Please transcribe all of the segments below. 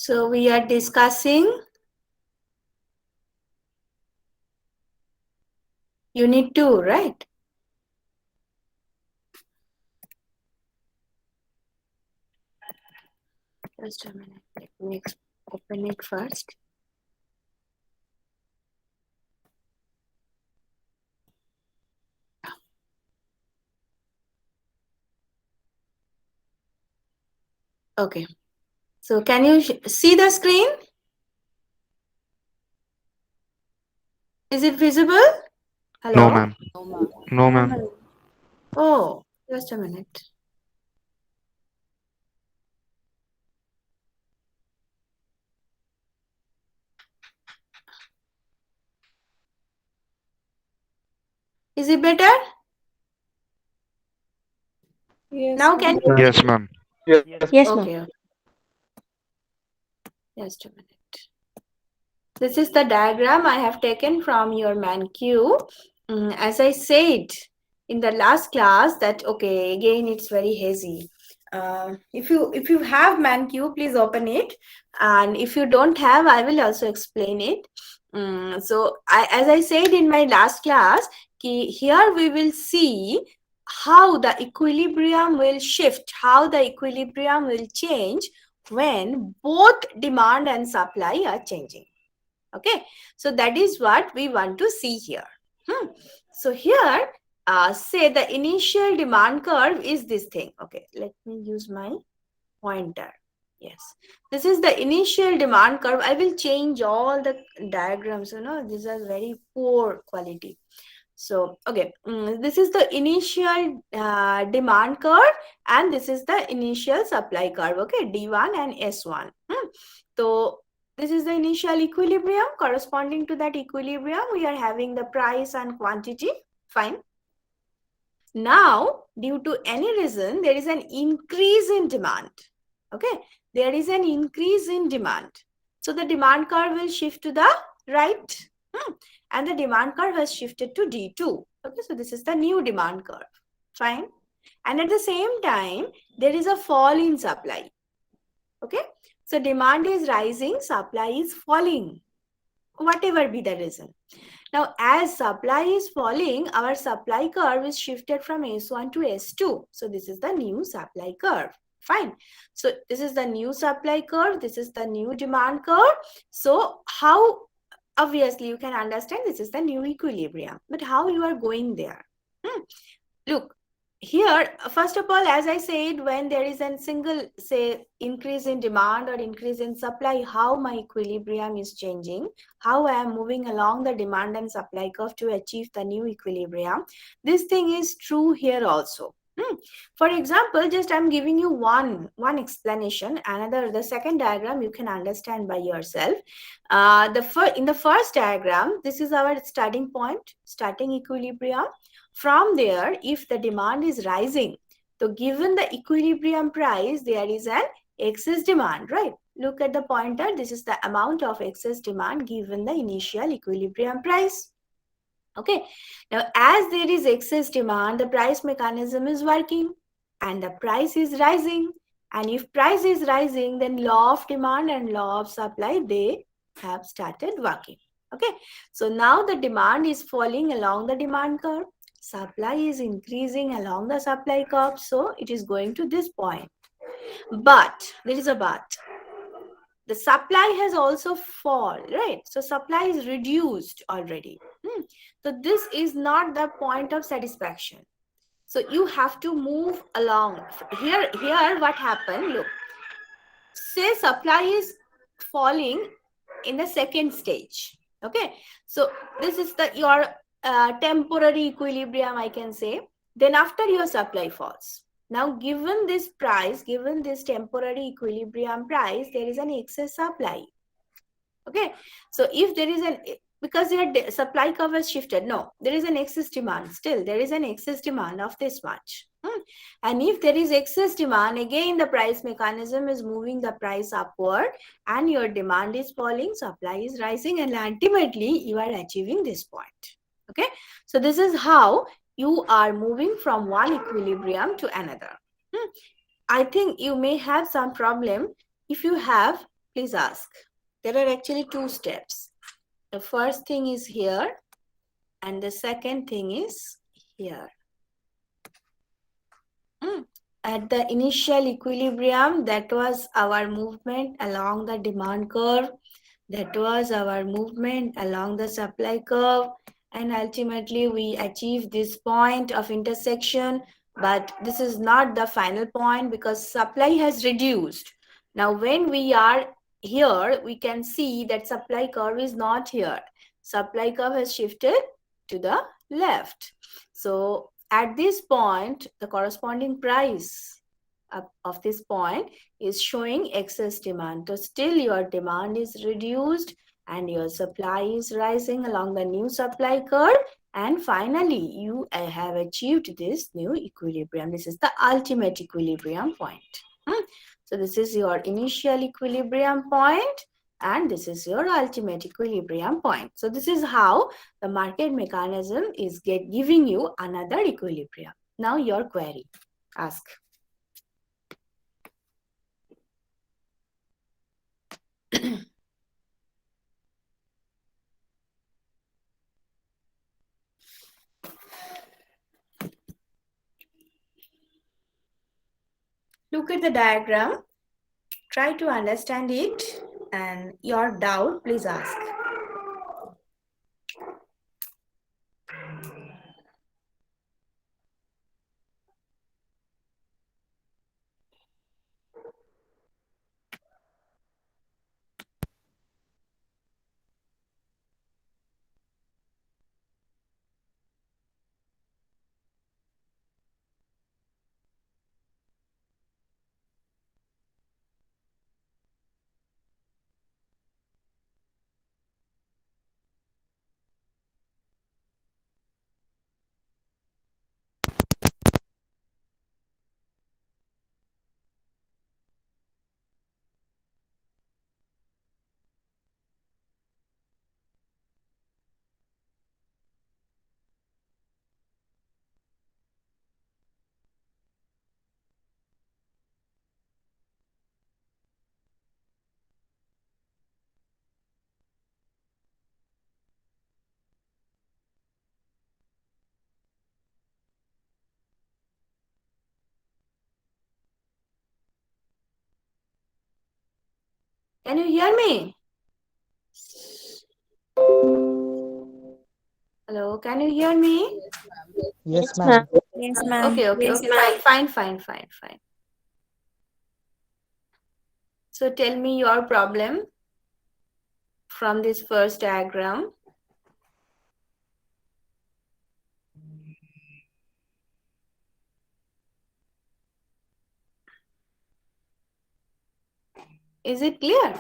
So we are discussing Unit 2, right? Just a minute. Let me open it first. Okay. So can you see the screen? Is it visible? No, Hello? ma'am. No, ma'am. Oh, just a minute. Is it better? Yes, Now ma'am. can you? Yes, ma'am. Yes, ma'am. Okay. Just a minute. This is the diagram I have taken from your ManQ. As I said in the last class that, okay, again it's very hazy. If you have ManQ, please open it. And if you don't have, I will also explain it. As I said in my last class, here we will see how the equilibrium will shift, how the equilibrium will change when both demand and supply are changing. Okay, so that is what we want to see here. So here, say the initial demand curve is this thing. Okay, let me use my pointer. Yes, this is the initial demand curve. I will change all the diagrams, these are very poor quality. So, okay, this is the initial demand curve and this is the initial supply curve, okay, D1 and S1. So, this is the initial equilibrium. Corresponding to that equilibrium, we are having the price and quantity. Fine. Now, due to any reason, there is an increase in demand. Okay, there is an increase in demand. So, the demand curve will shift to the right. And the demand curve has shifted to D2. Okay, so this is the new demand curve. Fine. And at the same time, there is a fall in supply. Okay, so demand is rising, supply is falling, whatever be the reason. Now, as supply is falling, our supply curve is shifted from S1 to S2. So this is the new supply curve. Fine. So this is the new supply curve. This is the new demand curve. So how, obviously you can understand this is the new equilibrium, but how you are going there? Look, here, first of all, as I said, when there is a single, say, increase in demand or increase in supply, how my equilibrium is changing, how I am moving along the demand and supply curve to achieve the new equilibrium. This thing is true here also. For example, just I'm giving you one explanation. The second diagram you can understand by yourself. In the first diagram, this is our starting point, starting equilibrium. From there, if the demand is rising, so given the equilibrium price, there is an excess demand, right? Look at the pointer. This is the amount of excess demand given the initial equilibrium price. Okay. Now, as there is excess demand, the price mechanism is working and the price is rising. And if price is rising, then law of demand and law of supply, they have started working. Okay. So now the demand is falling along the demand curve. Supply is increasing along the supply curve. So it is going to this point. But there is a but. The supply has also fall, right? So supply is reduced already. So this is not the point of satisfaction. So you have to move along. Here what happened, look. Say supply is falling in the second stage. Okay. So this is your temporary equilibrium, I can say. Then after your supply falls. Now, given this price, given this temporary equilibrium price, there is an excess supply. Okay. So if there is because your supply curve has shifted, no, there is an excess demand. Still, there is an excess demand of this much. And if there is excess demand, again, the price mechanism is moving the price upward and your demand is falling, supply is rising, and ultimately you are achieving this point. Okay. So this is how you are moving from one equilibrium to another. I think you may have some problem. If you have, Please ask. There are actually two steps. The first thing is here, and the second thing is here. At the initial equilibrium, that was our movement along the demand curve. That was our movement along the supply curve. And ultimately, we achieved this point of intersection. But this is not the final point because supply has reduced. Now, when we are here, we can see that supply curve is not here. Supply curve has shifted to the left. So, at this point, the corresponding price of this point is showing excess demand. So still your demand is reduced and your supply is rising along the new supply curve. And finally, you have achieved this new equilibrium. This is the ultimate equilibrium point. So this is your initial equilibrium point. And this is your ultimate equilibrium point. So this is how the market mechanism is giving you another equilibrium. Now your query. Ask. Look at the diagram. Try to understand it, and your doubt, please ask. Can you hear me? Hello, can you hear me? Yes, ma'am. Yes, ma'am. Okay, fine. So tell me your problem from this first diagram. Is it clear?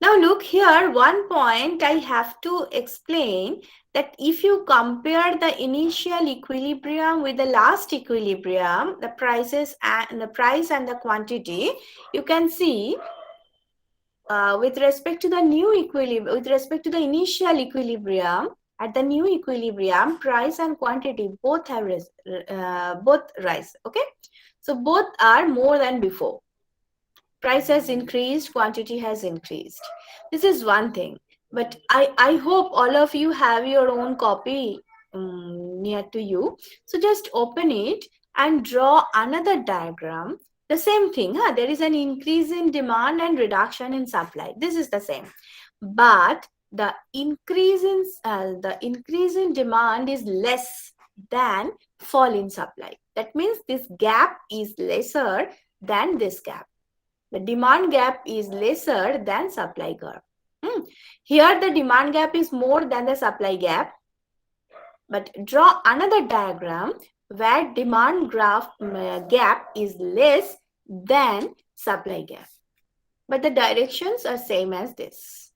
Now look here, one point I have to explain that if you compare the initial equilibrium with the last equilibrium, the prices and the price and the quantity, you can see with respect to the new equilibrium, with respect to the initial equilibrium, at the new equilibrium, price and quantity both have both rise. Okay, so both are more than before. Price has increased, quantity has increased. This is one thing. But I hope all of you have your own copy near to you. So just open it and draw another diagram. The same thing. There is an increase in demand and reduction in supply. This is the same. But the increase in demand is less than fall in supply. That means this gap is lesser than this gap. The demand gap is lesser than supply gap. Here the demand gap is more than the supply gap. But draw another diagram where demand gap is less than supply gap. But the directions are same as this.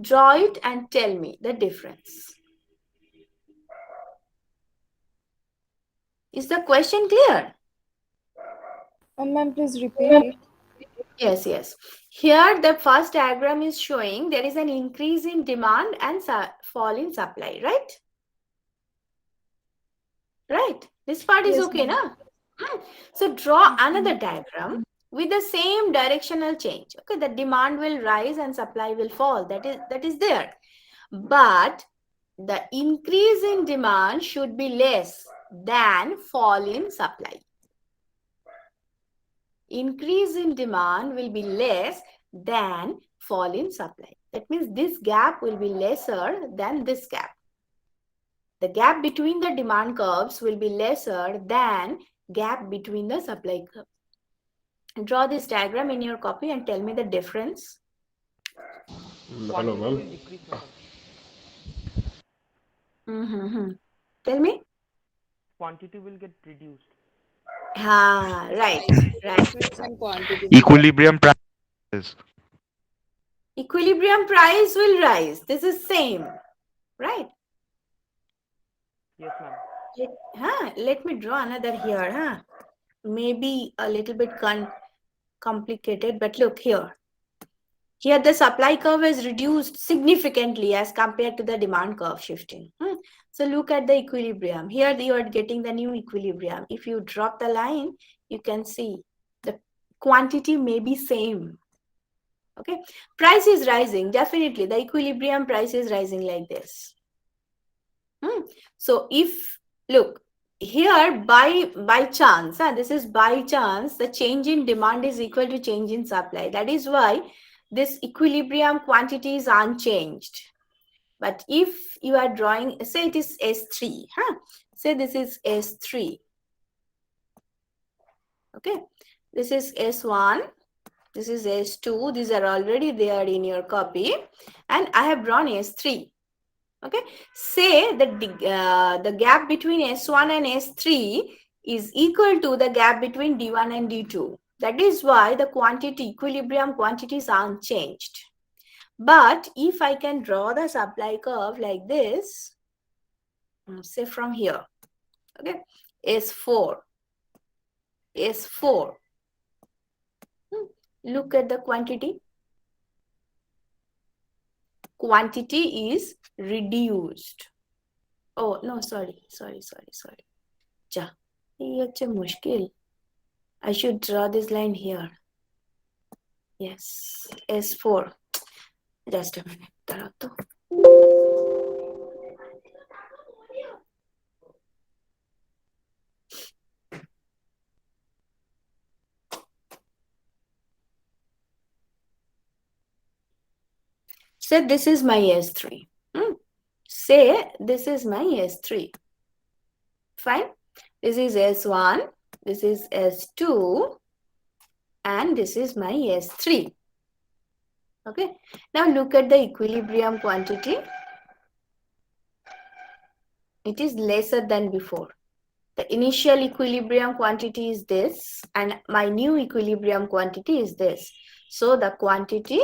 Draw it and tell me the difference. Is the question clear? Ma'am, please repeat it. Yes. Here the first diagram is showing there is an increase in demand and fall in supply, right? Right. This part is okay, na? So draw another diagram with the same directional change. Okay, the demand will rise and supply will fall. That is there. But the increase in demand should be less than fall in supply. Increase in demand will be less than fall in supply. That means this gap will be lesser than this gap. The gap between the demand curves will be lesser than gap between the supply curve. Draw this diagram in your copy and tell me the difference. Hello, ma'am. Tell me. Quantity will get reduced. Right. And quantity. Equilibrium prices. Equilibrium price will rise. This is same, right? Yes, ma'am. Let me draw another here. Maybe a little bit complicated, but look here. Here the supply curve is reduced significantly as compared to the demand curve shifting. So look at the equilibrium. Here you are getting the new equilibrium. If you drop the line, you can see the quantity may be same. Okay, price is rising. Definitely the equilibrium price is rising like this. So if, look, here by chance, this is by chance, the change in demand is equal to change in supply. That is why this equilibrium quantity is unchanged. But if you are drawing, say it is S3, say this is S3. Okay, this is S1, this is S2, these are already there in your copy, and I have drawn S3. Okay, say that the gap between S1 and S3 is equal to the gap between D1 and D2. That is why the quantity, equilibrium quantities are unchanged. But if I can draw the supply curve like this, say from here, okay, S4, S4. Look at the quantity. Quantity is reduced. Oh, no, sorry. Ja, mushkil. I should draw this line here. Yes, S4. Just a minute. Say this is my S3. Say this is my S3. Fine. This is S1. This is S2. And this is my S3. Okay. Now look at the equilibrium quantity. It is lesser than before. The initial equilibrium quantity is this, and my new equilibrium quantity is this. So the quantity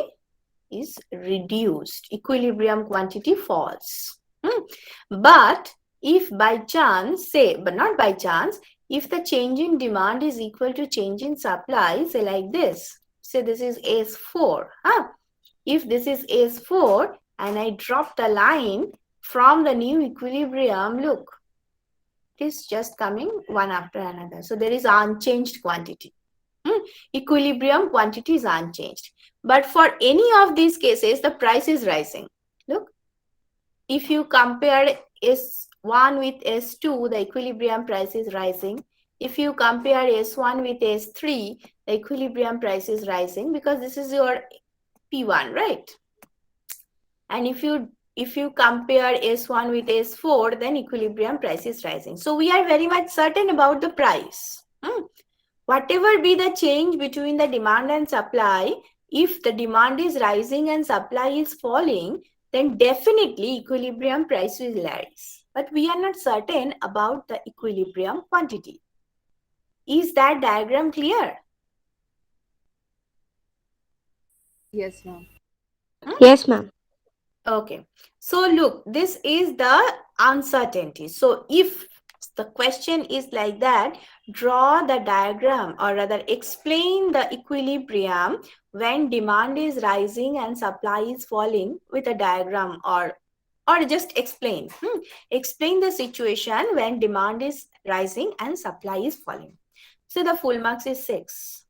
is reduced. Equilibrium quantity falls. But if by chance, but not by chance, if the change in demand is equal to change in supply, say like this. Say this is S4. If this is S4 and I drop the line from the new equilibrium, look, it is just coming one after another. So there is unchanged quantity. Equilibrium quantity is unchanged. But for any of these cases, the price is rising. Look, if you compare S1 with S2, the equilibrium price is rising. If you compare S1 with S3, the equilibrium price is rising because this is your P1, right? And if you compare S1 with S4, then equilibrium price is rising. So we are very much certain about the price. Whatever be the change between the demand and supply, if the demand is rising and supply is falling, then definitely equilibrium price will rise. But we are not certain about the equilibrium quantity. Is that diagram clear? Yes, ma'am. Yes, ma'am. Okay. So look, this is the uncertainty. So if the question is like that, draw the diagram, or rather explain the equilibrium when demand is rising and supply is falling with a diagram, or just explain. Explain the situation when demand is rising and supply is falling. So the full marks is 6.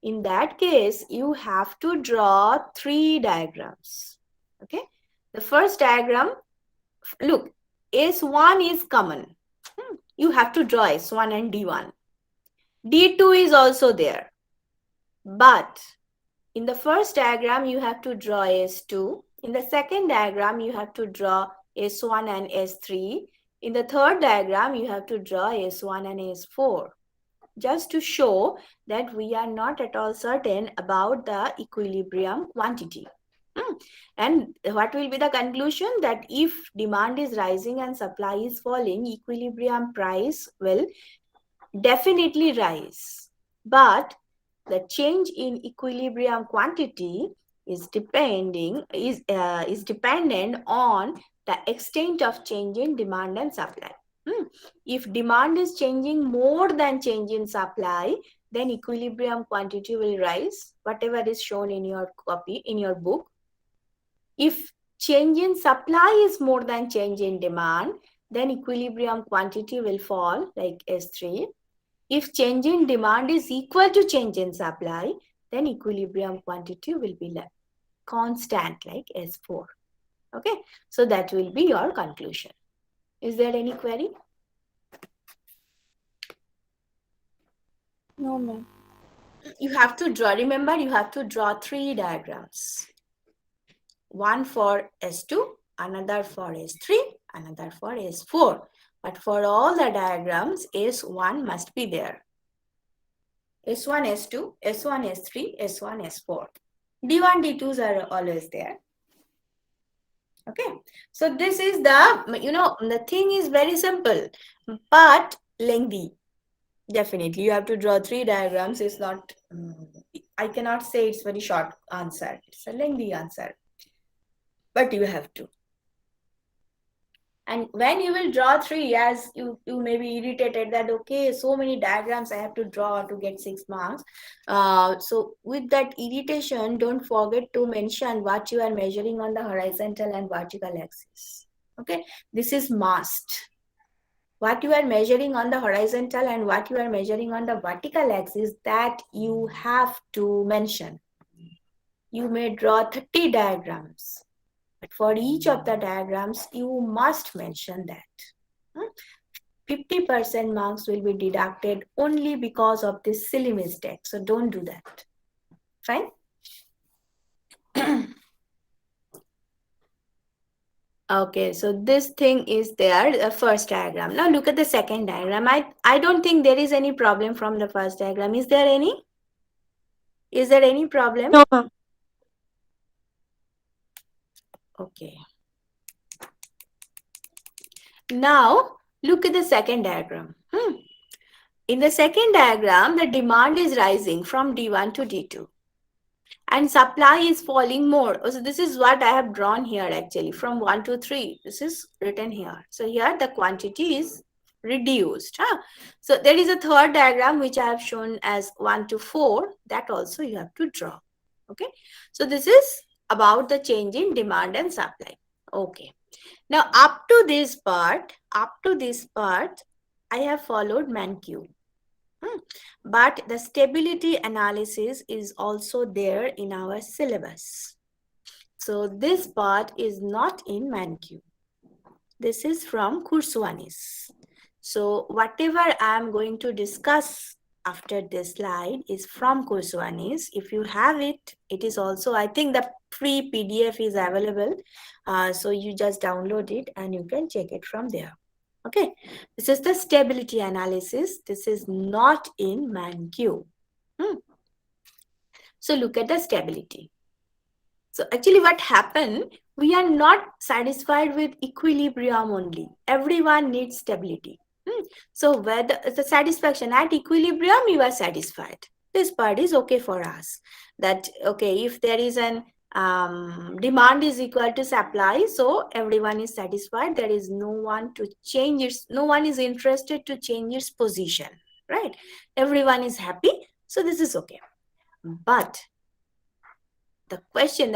In that case, you have to draw 3 diagrams. Okay. The first diagram, look, S1 is common. You have to draw S1 and D1. D2 is also there. But in the first diagram, you have to draw S2. In the second diagram, you have to draw S1 and S3. In the third diagram, you have to draw S1 and S4. Just to show that we are not at all certain about the equilibrium quantity. And what will be the conclusion? That if demand is rising and supply is falling, equilibrium price will definitely rise. But the change in equilibrium quantity is dependent on the extent of change in demand and supply. If demand is changing more than change in supply, then equilibrium quantity will rise, whatever is shown in your copy, in your book. If change in supply is more than change in demand, then equilibrium quantity will fall, like S3. If change in demand is equal to change in supply, then equilibrium quantity will be like constant, like S4. Okay, so that will be your conclusion. Is there any query? No, ma'am. You have to draw, remember, you have to draw 3 diagrams. One for S2, another for S3, another for S4. But for all the diagrams, S1 must be there. S1, S2, S1, S3, S1, S4. D1, D2s are always there. Okay, so this is the, the thing is very simple, but lengthy. Definitely, you have to draw 3 diagrams. It's not, I cannot say it's very short answer. It's a lengthy answer, but you have to. And when you will draw 3, as you may be irritated that, okay, so many diagrams I have to draw to get 6 marks. So with that irritation, don't forget to mention what you are measuring on the horizontal and vertical axis. Okay, this is must. What you are measuring on the horizontal and what you are measuring on the vertical axis, that you have to mention. You may draw 30 diagrams. But for each of the diagrams, you must mention that. 50% marks will be deducted only because of this silly mistake. So don't do that. Fine? Okay, so this thing is there, the first diagram. Now look at the second diagram. I don't think there is any problem from the first diagram. Is there any? Is there any problem? No, ma'am. Okay. Now, look at the second diagram. In the second diagram, the demand is rising from D1 to D2. And supply is falling more. So this is what I have drawn here actually, from 1 to 3. This is written here. So here the quantity is reduced. So there is a third diagram which I have shown as 1 to 4. That also you have to draw. Okay. So this is about the change in demand and supply. Okay. Now up to this part, I have followed Mancue. But the stability analysis is also there in our syllabus. So this part is not in Mancue. This is from Kurswanis. So whatever I am going to discuss after this slide is from Kurswanis. If you have it, it is also, I think the free PDF is available. So you just download it and you can check it from there. Okay, this is the stability analysis. This is not in Mancue. So look at the stability. So actually what happened, we are not satisfied with equilibrium only. Everyone needs stability. So whether the satisfaction at equilibrium, you are satisfied. This part is okay for us. That, okay, if there is an demand is equal to supply, so everyone is satisfied. There is no one to change its, no one is interested to change its position, right? Everyone is happy, so this is okay. But the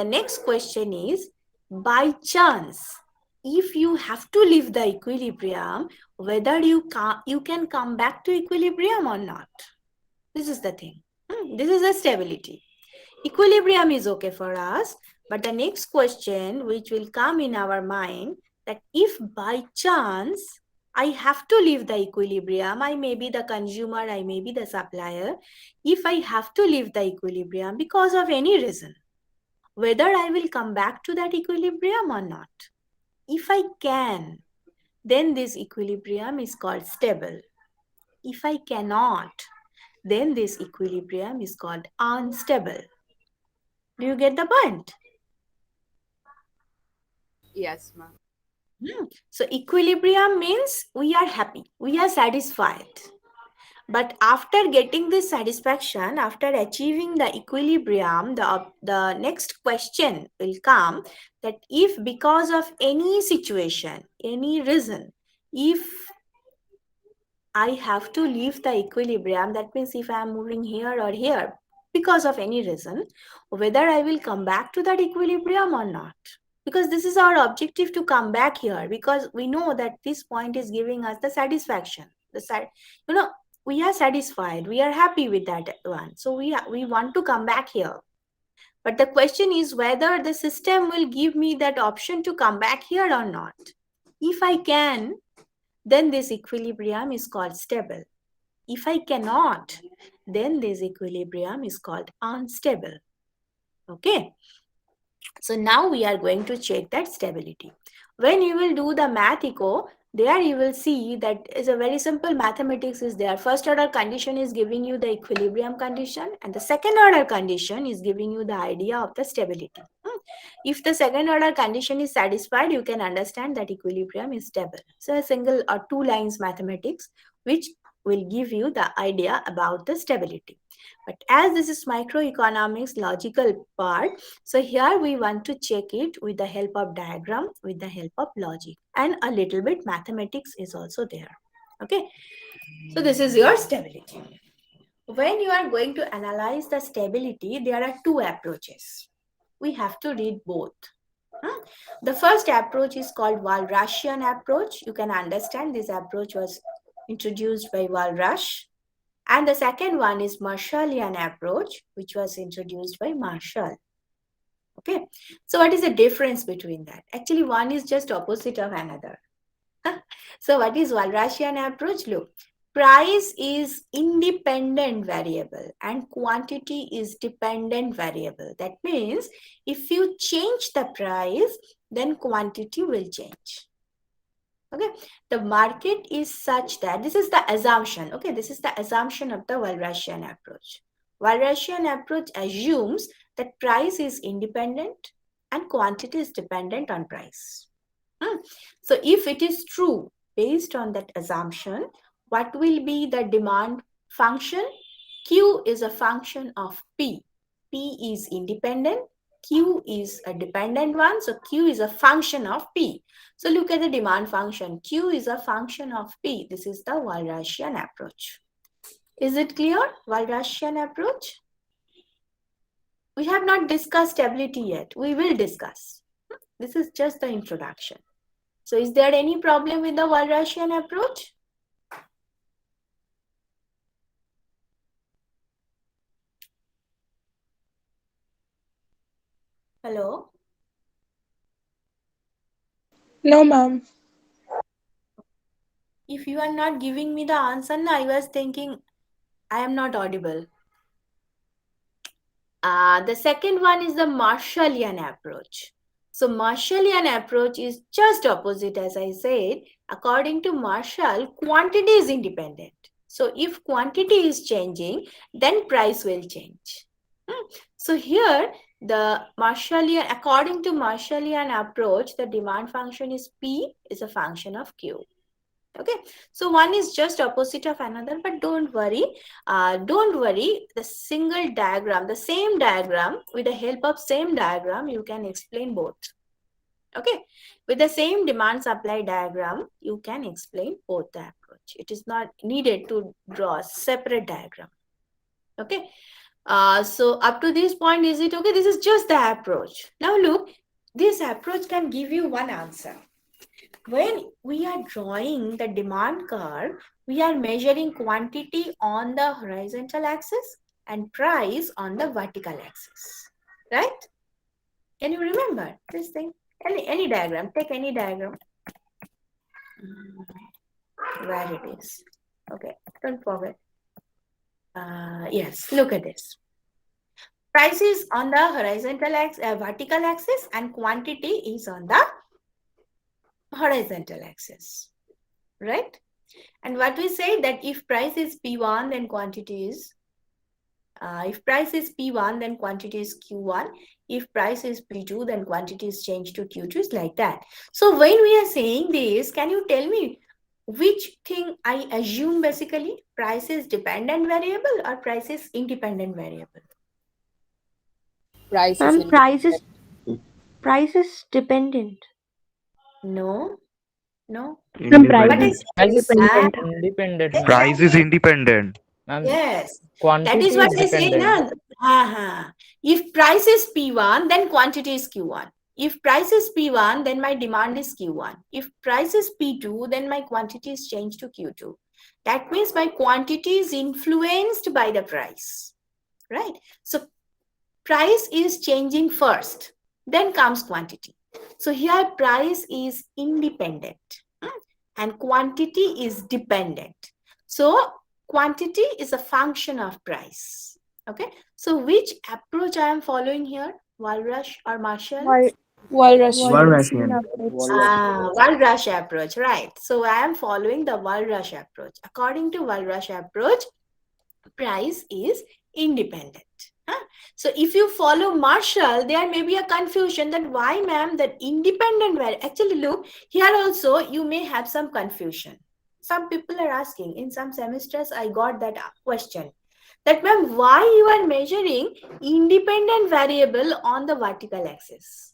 next question is, by chance, if you have to leave the equilibrium, whether you can come back to equilibrium or not. This is the thing. This is the stability. Equilibrium is okay for us, but the next question which will come in our mind, that if by chance I have to leave the equilibrium, I may be the consumer, I may be the supplier, if I have to leave the equilibrium because of any reason, whether I will come back to that equilibrium or not. If I can, then this equilibrium is called stable. If I cannot, then this equilibrium is called unstable. Do you get the point? Yes, ma'am. So equilibrium means we are happy, we are satisfied. But after getting this satisfaction, after achieving the equilibrium, the next question will come, that if because of any situation, any reason, if I have to leave the equilibrium, that means if I am moving here or here because of any reason, whether I will come back to that equilibrium or not. Because this is our objective, to come back here, because we know that this point is giving us the satisfaction. We are satisfied, we are happy with that one. So we want to come back here. But the question is whether the system will give me that option to come back here or not. If I can, then this equilibrium is called stable. If I cannot, then this equilibrium is called unstable. Okay. So now we are going to check that stability. When you will do the math eco, there you will see that is a very simple mathematics is there. First order condition is giving you the equilibrium condition, and the second order condition is giving you the idea of the stability. If the second order condition is satisfied, you can understand that equilibrium is stable. So a single or two lines mathematics which will give you the idea about the stability. But as this is microeconomics logical part, so here we want to check it with the help of diagram, with the help of logic, and a little bit mathematics is also there. Okay, so this is your stability. When you are going to analyze the stability, there are two approaches. We have to read both. The first approach is called Walrasian approach. You can understand this approach was introduced by Walras. And the second one is Marshallian approach, which was introduced by Marshall. Okay, so what is the difference between that? Actually, one is just opposite of another. So what is Walrasian approach? Look, price is independent variable and quantity is dependent variable. That means if you change the price, then quantity will change. Okay, the market is such that, this is the assumption. Okay, this is the assumption of the Walrasian approach. Walrasian approach assumes that price is independent and quantity is dependent on price. So if it is true, based on that assumption, what will be the demand function? Q is a function of P. P is independent. Q is a dependent one. So Q is a function of P. So look at the demand function. Q is a function of P. This is the Walrasian approach. Is it clear? Walrasian approach? We have not discussed stability yet. We will discuss. This is just the introduction. So is there any problem with the Walrasian approach? Hello? No, ma'am. If you are not giving me the answer, I was thinking I am not audible. The second one is the Marshallian approach. So Marshallian approach is just opposite, as I said. According to Marshall, quantity is independent. So if quantity is changing, then price will change. So here, the Marshallian, according to Marshallian approach, the demand function is P is a function of Q. Okay, so one is just opposite of another, but don't worry. The single diagram, the same diagram, with the help of same diagram, you can explain both. Okay, with the same demand supply diagram, you can explain both the approach. It is not needed to draw a separate diagram. Okay, so up to this point, is it okay? This is just the approach. Now look, this approach can give you one answer. When we are drawing the demand curve, we are measuring quantity on the horizontal axis and price on the vertical axis, right? Can you remember this thing? Any diagram, take any diagram. Where it is. Okay, don't forget. Yes, look at this. Price is on the horizontal axis, vertical axis, and quantity is on the horizontal axis, right? And what we say that if price is P1, then quantity is, if price is P1, then quantity is Q1. If price is P2, then quantity is changed to Q2, is like that. So when we are saying this, can you tell me which thing I assume basically? Price is dependent variable or price is independent variable? Price is Ma'am, independent. price is dependent. No, no. Ma'am, price What Independent. is is Independent, ma'am. Price is exactly? independent. Ma'am, Yes, that quantity is what is I say dependent. now. If price is P1, then quantity is Q1. If price is P1, then my demand is Q1. If price is P2, then my quantity is changed to Q2. That means my quantity is influenced by the price, right? So price is changing first, then comes quantity. So here price is independent and quantity is dependent. So quantity is a function of price. Okay. So which approach I am following here? Walras or Marshall? Walrasian. Walras approach, right. So I am following the Walras approach. According to Walras approach, price is independent. So if you follow Marshall, there may be a confusion that why, ma'am, that independent variable. Actually, look, here also you may have some confusion. Some people are asking, in some semesters, I got that question. That, ma'am, why you are measuring independent variable on the vertical axis?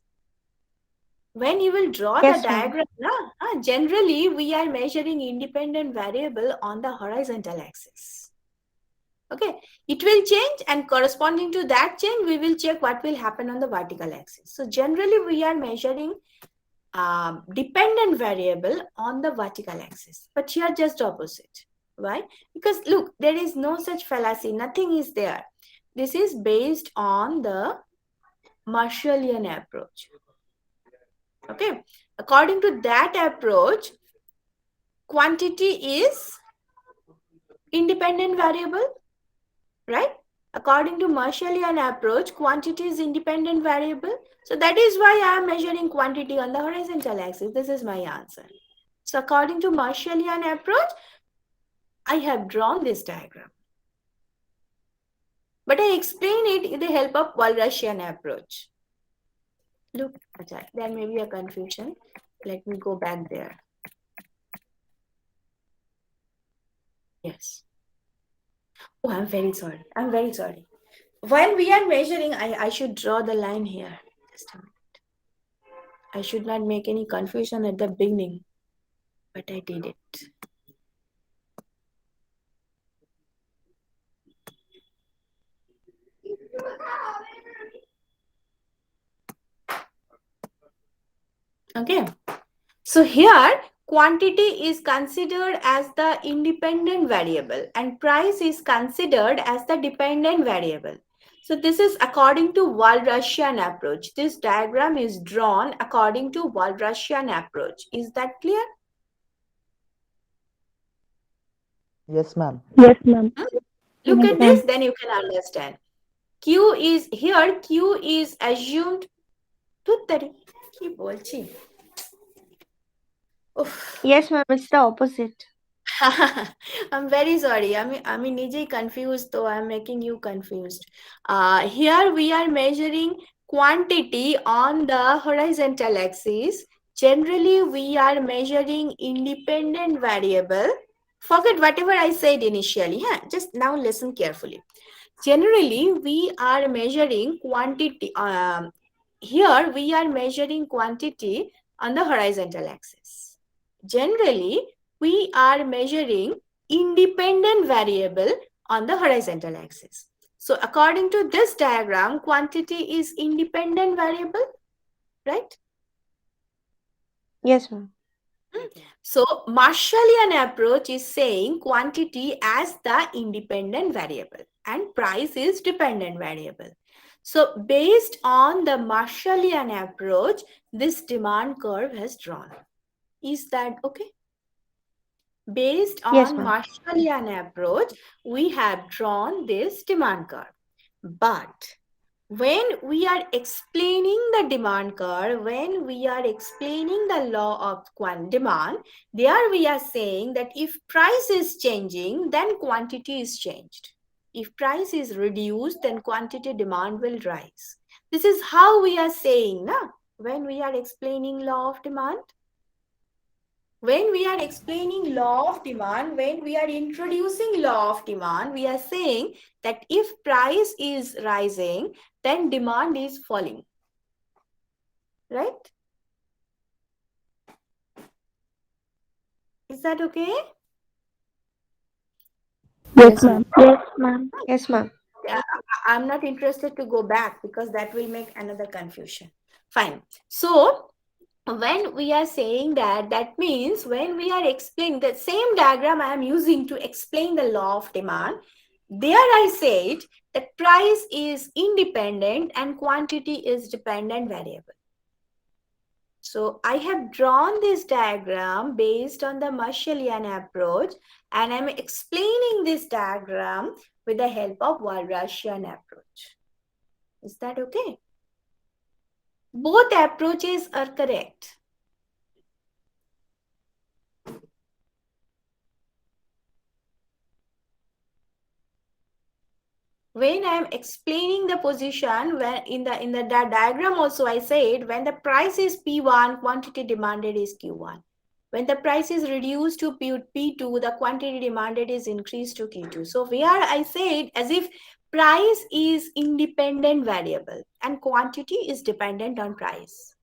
When you will draw Yes, the ma'am. diagram, generally we are measuring independent variable on the horizontal axis. Okay, it will change and corresponding to that change, we will check what will happen on the vertical axis. So generally we are measuring dependent variable on the vertical axis, but here just opposite. Why? Because look, there is no such fallacy, nothing is there. This is based on the Marshallian approach. Okay, according to that approach, quantity is independent variable, right? According to Marshallian approach, quantity is independent variable. So that is why I am measuring quantity on the horizontal axis. This is my answer. So according to Marshallian approach, I have drawn this diagram. But I explain it with the help of Walrasian approach. Look, there may be a confusion. Let me go back there. Yes. Oh, I'm very sorry. I'm very sorry. While we are measuring, I should draw the line here. Just a minute. I should not make any confusion at the beginning, but I did it. Okay. So here, quantity is considered as the independent variable and price is considered as the dependent variable. So this is according to Walrasian approach. This diagram is drawn according to Walrasian approach. Is that clear? Yes, ma'am. Yes, ma'am. Look at this, then you can understand. Q is here, Q is assumed to keep watching. Yes, ma'am. It's the opposite. I'm very sorry. I'm nijai confused, though I'm making you confused. Here we are measuring quantity on the horizontal axis. Generally, we are measuring independent variable. Forget whatever I said initially. Just now listen carefully. Generally, we are measuring quantity. Here we are measuring quantity on the horizontal axis. Generally, we are measuring independent variable on the horizontal axis. So according to this diagram, quantity is independent variable, right? Yes, ma'am. So Marshallian approach is saying quantity as the independent variable. and price is dependent variable. So based on the Marshallian approach, this demand curve has drawn. Is that okay? Based Yes, on ma'am. Marshallian approach, we have drawn this demand curve. But when we are explaining the demand curve, when we are explaining the law of demand, there we are saying that if price is changing, then quantity is changed. If price is reduced, then quantity demand will rise. This is how we are saying, when we are explaining law of demand. When we are explaining law of demand, when we are introducing law of demand, we are saying that if price is rising, then demand is falling. Right? Is that okay? Yes, ma'am. Yes, ma'am. Yes, ma'am. I'm not interested to go back because that will make another confusion. Fine. So when we are saying that, that means when we are explaining the same diagram I am using to explain the law of demand, there I said that price is independent and quantity is dependent variable. So I have drawn this diagram based on the Marshallian approach, and I'm explaining this diagram with the help of Walrasian approach. Is that okay? Both approaches are correct. When I am explaining the position, when in the diagram also I said when the price is P1, quantity demanded is Q1. When the price is reduced to P2, the quantity demanded is increased to Q2. So where I said as if price is independent variable and quantity is dependent on price.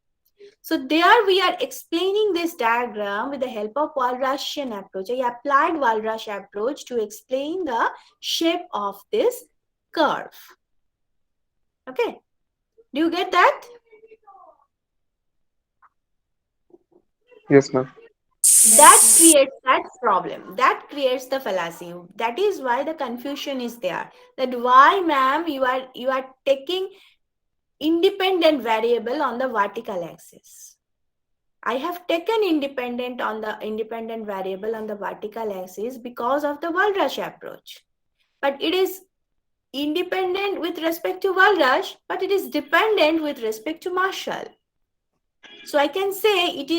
So there we are explaining this diagram with the help of Walrasian approach. I applied Walras approach to explain the shape of this curve. Okay, do you get that? Yes, ma'am. That creates that problem. That creates the fallacy. That is why the confusion is there. That why, ma'am, you are taking independent variable on the vertical axis. I have taken independent variable on the vertical axis because of the Walras approach. But it is independent with respect to Walras, but it is dependent with respect to Marshall. So I can say it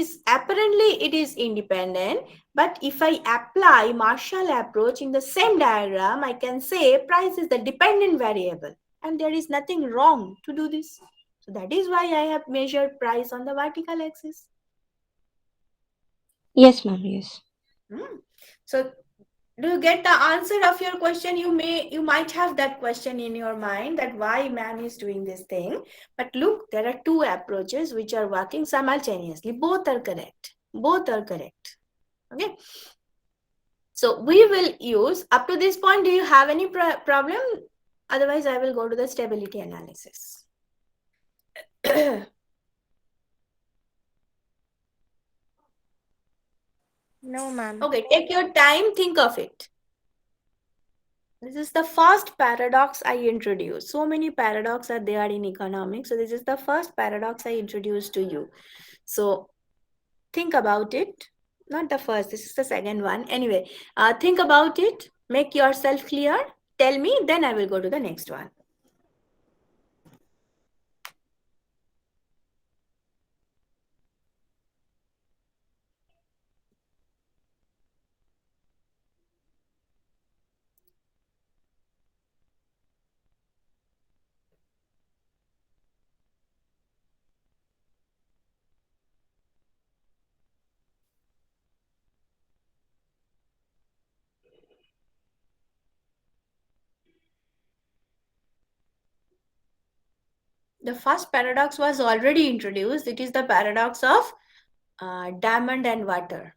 is independent, but if I apply Marshall approach in the same diagram, I can say price is the dependent variable, and there is nothing wrong to do this. So that is why I have measured price on the vertical axis. Yes, ma'am. Yes. So do you get the answer of your question? You might have that question in your mind that why man is doing this thing. But look, there are two approaches which are working simultaneously. Both are correct. Both are correct. Okay. So we will use up to this point. Do you have any problem? Otherwise, I will go to the stability analysis. No, ma'am. Okay, take your time, think of it. This is the first paradox I introduced. So many paradoxes are there in economics. So this is the first paradox I introduced to you. So think about it. Not the first, this is the second one. Anyway, think about it. Make yourself clear. Tell me, then I will go to the next one. The first paradox was already introduced. It is the paradox of diamond and water.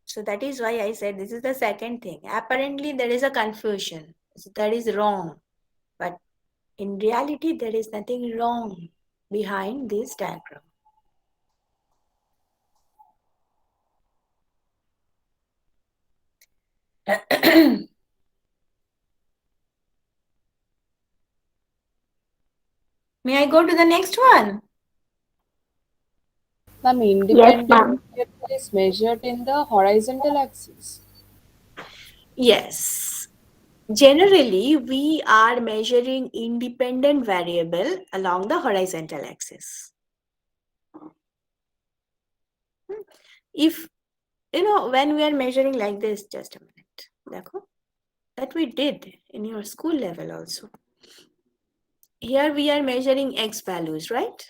So that is why I said this is the second thing. Apparently, there is a confusion. So that is wrong. But in reality, there is nothing wrong behind this diagram. May I go to the next one? Ma'am, independent variable is measured in the horizontal axis. Yes. Generally, we are measuring independent variable along the horizontal axis. If, when we are measuring like this, just a minute, देखो, that we did in your school level also. Here we are measuring x values, right?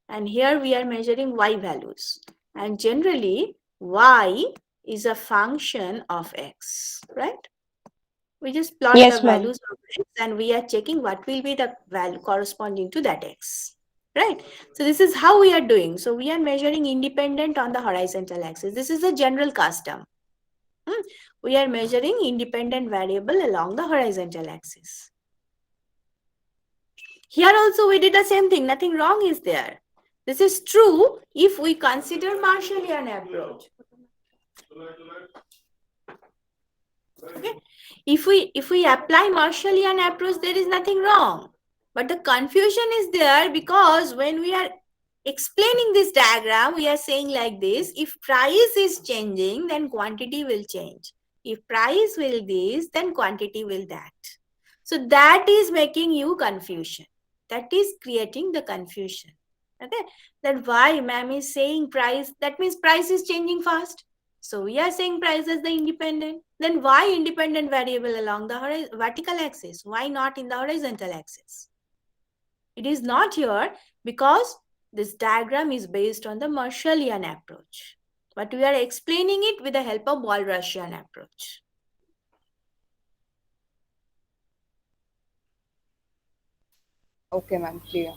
And here we are measuring y values. And generally, y is a function of x, right? We just plot Yes, the ma'am. values of x and we are checking what will be the value corresponding to that x, right? So this is how we are doing. So we are measuring independent on the horizontal axis. This is a general custom. We are measuring independent variable along the horizontal axis. Here also we did the same thing. Nothing wrong is there. This is true if we consider Marshallian approach. Okay. If we apply Marshallian approach, there is nothing wrong. But the confusion is there because when we are explaining this diagram, we are saying like this: if price is changing, then quantity will change. If price will this, then quantity will that. So that is making you confusion. That is creating the confusion. Okay, that why ma'am is saying price, that means price is changing fast. So we are saying price as the independent. Then why independent variable along the vertical axis? Why not in the horizontal axis? It is not here because this diagram is based on the Marshallian approach. But we are explaining it with the help of Walrasian approach. Okay, ma'am. Clear.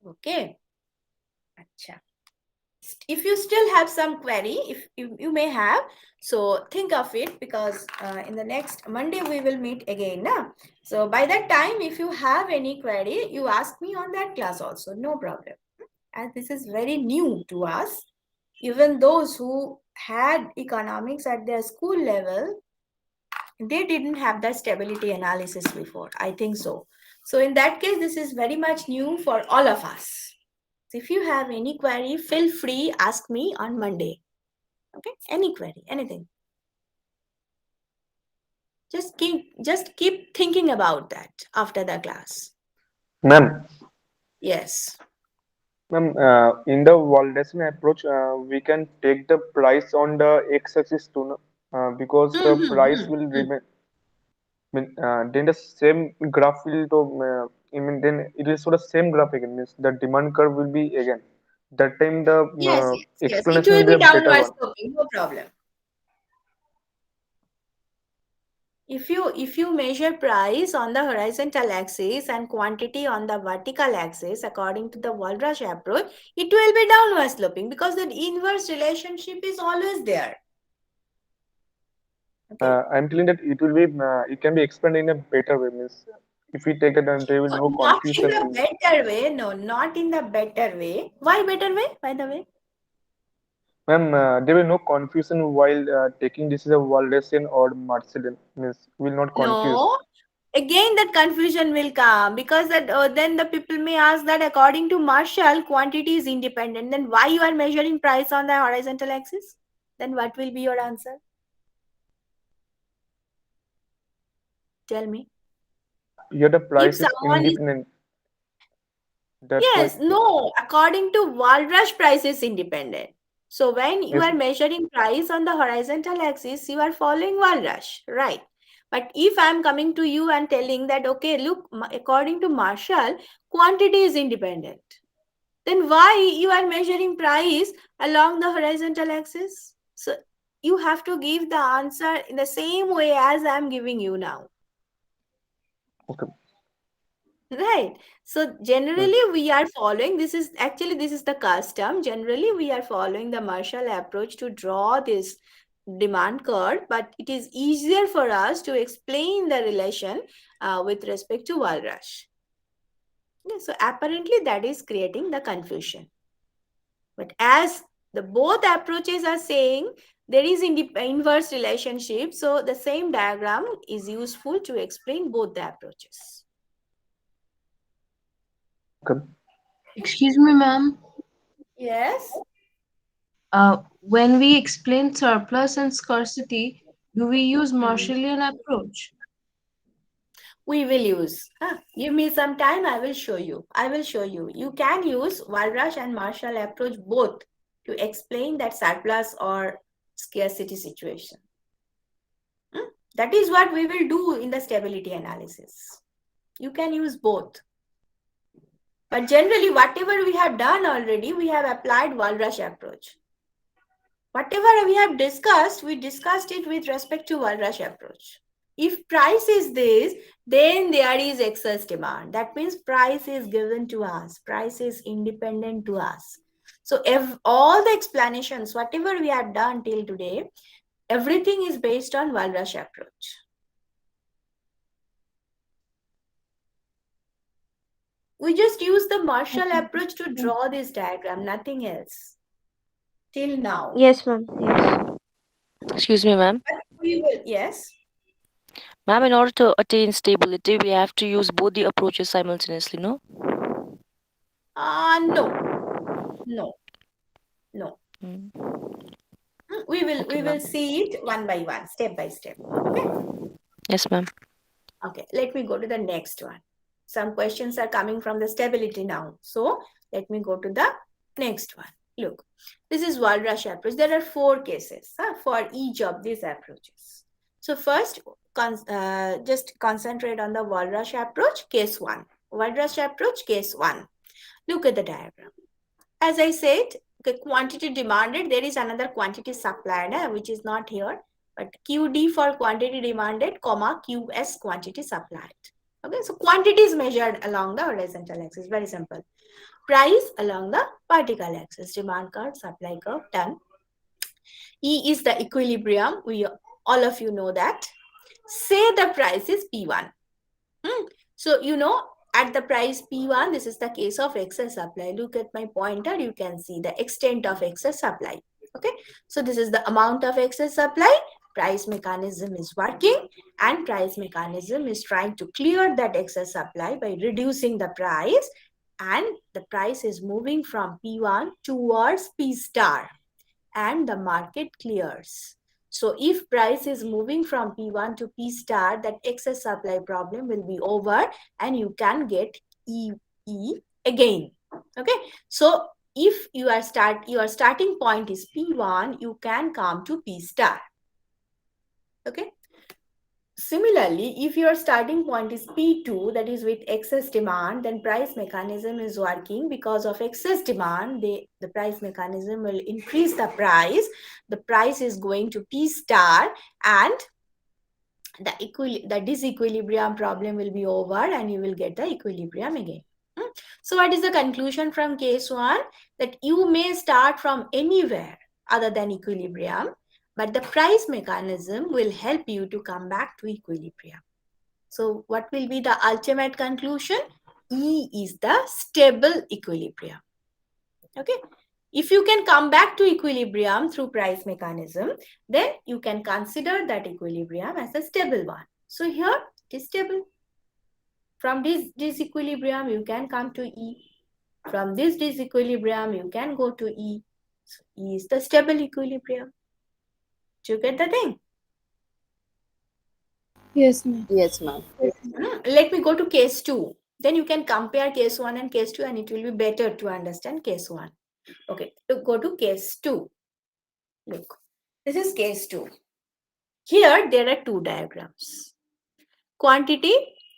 Okay. Acha. If you still have some query, if you may have, so think of it, because in the next Monday we will meet again. Nah? So by that time, if you have any query, you ask me on that class also, no problem. As this is very new to us, even those who had economics at their school level, they didn't have that stability analysis before, I think so. So in that case, this is very much new for all of us. So if you have any query, feel free, ask me on Monday. Okay, any query, anything. Just keep thinking about that after the class. Ma'am, Yes. ma'am, in the Walrasian approach, we can take the price on the x-axis too, no? Because the price will remain. Then the same graph will then it will show the same graph again. Means the demand curve will be again. That time the Yes. It explanation will will be be a better downward one. sloping, no problem. If you measure price on the horizontal axis and quantity on the vertical axis according to the Walras approach, it will be downward sloping because the inverse relationship is always there. Okay. I'm telling that it will be it can be explained in a better way. Means if we take that, then there will no Not in confusion. the better way. No, not in the better way. Why better way, by the way? Ma'am, there will no confusion while taking this as a Walrasian or Marshallian. Means will not confuse. No. Again, that confusion will come because that then the people may ask that according to Marshall, quantity is independent. Then why you are measuring price on the horizontal axis? Then what will be your answer? Tell me. Here the price is someone is- independent. That's Yes, why. no. According to Walrus, price is independent. So when you Yes. are measuring price on the horizontal axis, you are following Walrus, right? But if I'm coming to you and telling that, okay, look, according to Marshall, quantity is independent, then why you are measuring price along the horizontal axis? So you have to give the answer in the same way as I'm giving you now. Okay. Right. So generally we are following, this is the custom. Generally we are following the Marshall approach to draw this demand curve, but it is easier for us to explain the relation with respect to Walras. Yeah, so apparently that is creating the confusion. But as the both approaches are saying there is inverse relationship, so the same diagram is useful to explain both the approaches. Excuse me, ma'am. Yes. When we explain surplus and scarcity, do we use Marshallian approach? We will use. Give me some time, I will show you. You can use Walras and Marshall approach both to explain that surplus or scarcity situation. That is what we will do in the stability analysis. You can use both. But generally, whatever we have done already, we have applied Walras approach. Whatever we have discussed, we discussed it with respect to Walras approach. If price is this, then there is excess demand. That means price is given to us. Price is independent to us. So if all the explanations, whatever we have done till today, everything is based on Walras approach. We just use the Marshall approach to draw this diagram, nothing else. Till now. Yes, ma'am. Yes. Excuse me, ma'am. We will, yes. Ma'am, in order to attain stability, we have to use both the approaches simultaneously, no? No. We will see it one by one, step by step. Okay. Yes, ma'am. Okay, let me go to the next one. Some questions are coming from the stability now. So let me go to the next one. Look, this is Walras approach. There are 4 cases for each of these approaches. So first, just concentrate on the Walras approach, case 1. Walras approach, case 1. Look at the diagram. As I said, the quantity demanded, there is another quantity supplied, which is not here, but QD for quantity demanded, comma, QS quantity supplied. Okay, so quantity is measured along the horizontal axis, very simple. Price along the vertical axis, demand curve, supply curve, done. E is the equilibrium, all of you know that. Say the price is P1. So, you know, at the price P1, this is the case of excess supply. Look at my pointer, you can see the extent of excess supply. Okay, so this is the amount of excess supply. Price mechanism is working, and price mechanism is trying to clear that excess supply by reducing the price, and the price is moving from P1 towards P star, and the market clears. So if price is moving from P1 to P star, that excess supply problem will be over and you can get E again. Okay, so if your starting point is P1, you can come to P star. Okay. Similarly, if your starting point is P2, that is with excess demand, then price mechanism is working. Because of excess demand, the price mechanism will increase the price. The price is going to P star, and the disequilibrium problem will be over and you will get the equilibrium again. So what is the conclusion from case 1? That you may start from anywhere other than equilibrium, but the price mechanism will help you to come back to equilibrium. So what will be the ultimate conclusion? E is the stable equilibrium. Okay. If you can come back to equilibrium through price mechanism, then you can consider that equilibrium as a stable one. So here it is stable. From this disequilibrium, you can come to E. From this disequilibrium, you can go to E. So E is the stable equilibrium. Do you get the thing? Yes, ma'am. Yes, ma'am. Let me go to case 2. Then you can compare case 1 and case 2 and it will be better to understand case 1. Okay, so go to case 2. Look, this is case 2. Here there are 2 diagrams. Quantity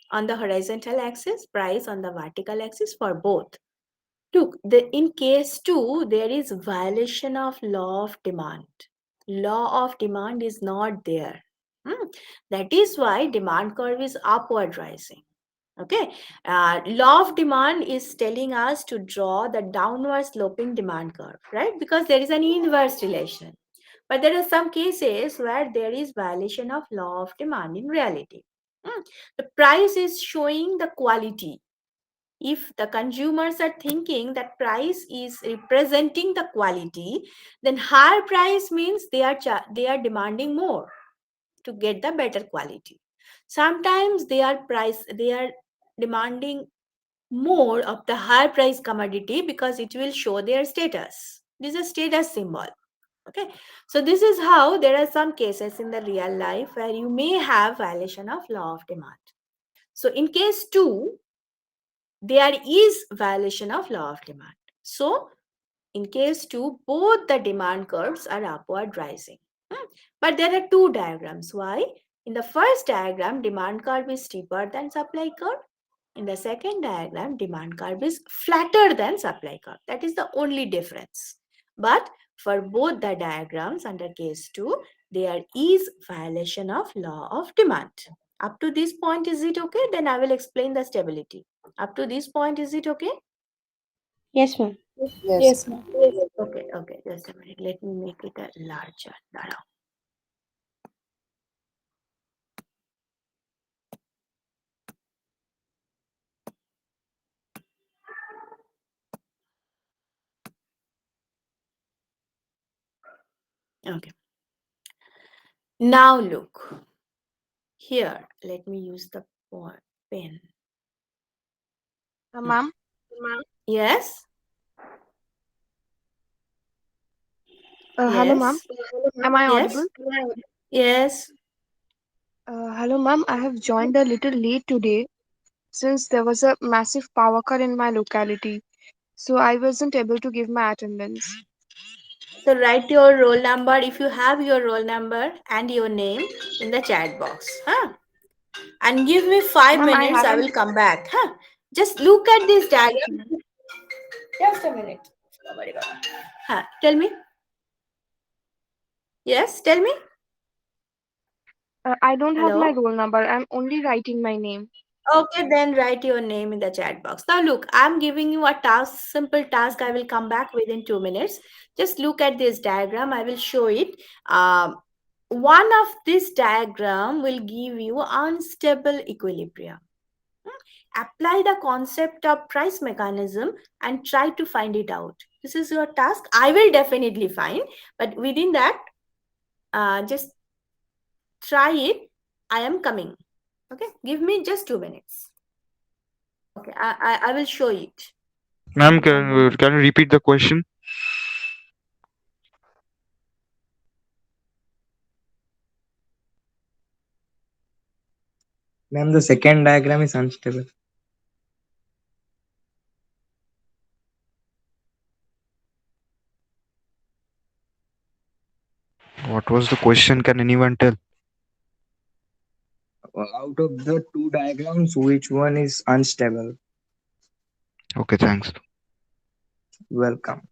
on the horizontal axis, price on the vertical axis for both. Look, in case 2, there is violation of law of demand. Law of demand is not there. That is why demand curve is upward rising. Okay, law of demand is telling us to draw the downward sloping demand curve, right? Because there is an inverse relation. But there are some cases where there is violation of law of demand in reality. The price is showing the quality. If the consumers are thinking that price is representing the quality, then higher price means they are demanding more to get the better quality. Sometimes they are demanding more of the higher price commodity because it will show their status. This is a status symbol. Okay, so this is how there are some cases in the real life where you may have violation of law of demand. So in case 2, there is violation of law of demand. So in case 2, both the demand curves are upward rising. But there are 2 diagrams. Why? In the first diagram, demand curve is steeper than supply curve. In the second diagram, demand curve is flatter than supply curve. That is the only difference. But for both the diagrams under case 2, there is violation of law of demand. Up to this point, is it okay? Then I will explain the stability. Up to this point, is it okay? Yes, ma'am. Yes, ma'am. Okay, okay. Just a minute. Let me make it a larger. Okay. Now look. Here, let me use the pen. Ma'am, Yes? hello, ma'am. Yes? Am I Yes? audible? Yes? Hello, ma'am. I have joined a little late today since there was a massive power cut in my locality, so I wasn't able to give my attendance. So write your roll number if you have your roll number and your name in the chat box. Huh? And give me 5 Ma'am, I minutes, I haven't. will come back. Huh? Just look at this diagram. Just a minute. Somebody got it. Huh? Tell me. Yes, tell me. I don't have my Hello? roll number. I'm only writing my name. Okay, then write your name in the chat box. Now look, I'm giving you a task, simple task. I will come back within 2 minutes. Just look at this diagram. I will show it. One of this diagram will give you unstable equilibrium. Apply the concept of price mechanism and try to find it out. This is your task. I will definitely find, but within that, just try it. I am coming. Okay, give me just 2 minutes. Okay, I will show it. Ma'am, can you repeat the question? Ma'am, the second diagram is unstable. What was the question? Can anyone tell? Out of the 2 diagrams, which one is unstable? Okay, thanks. Welcome.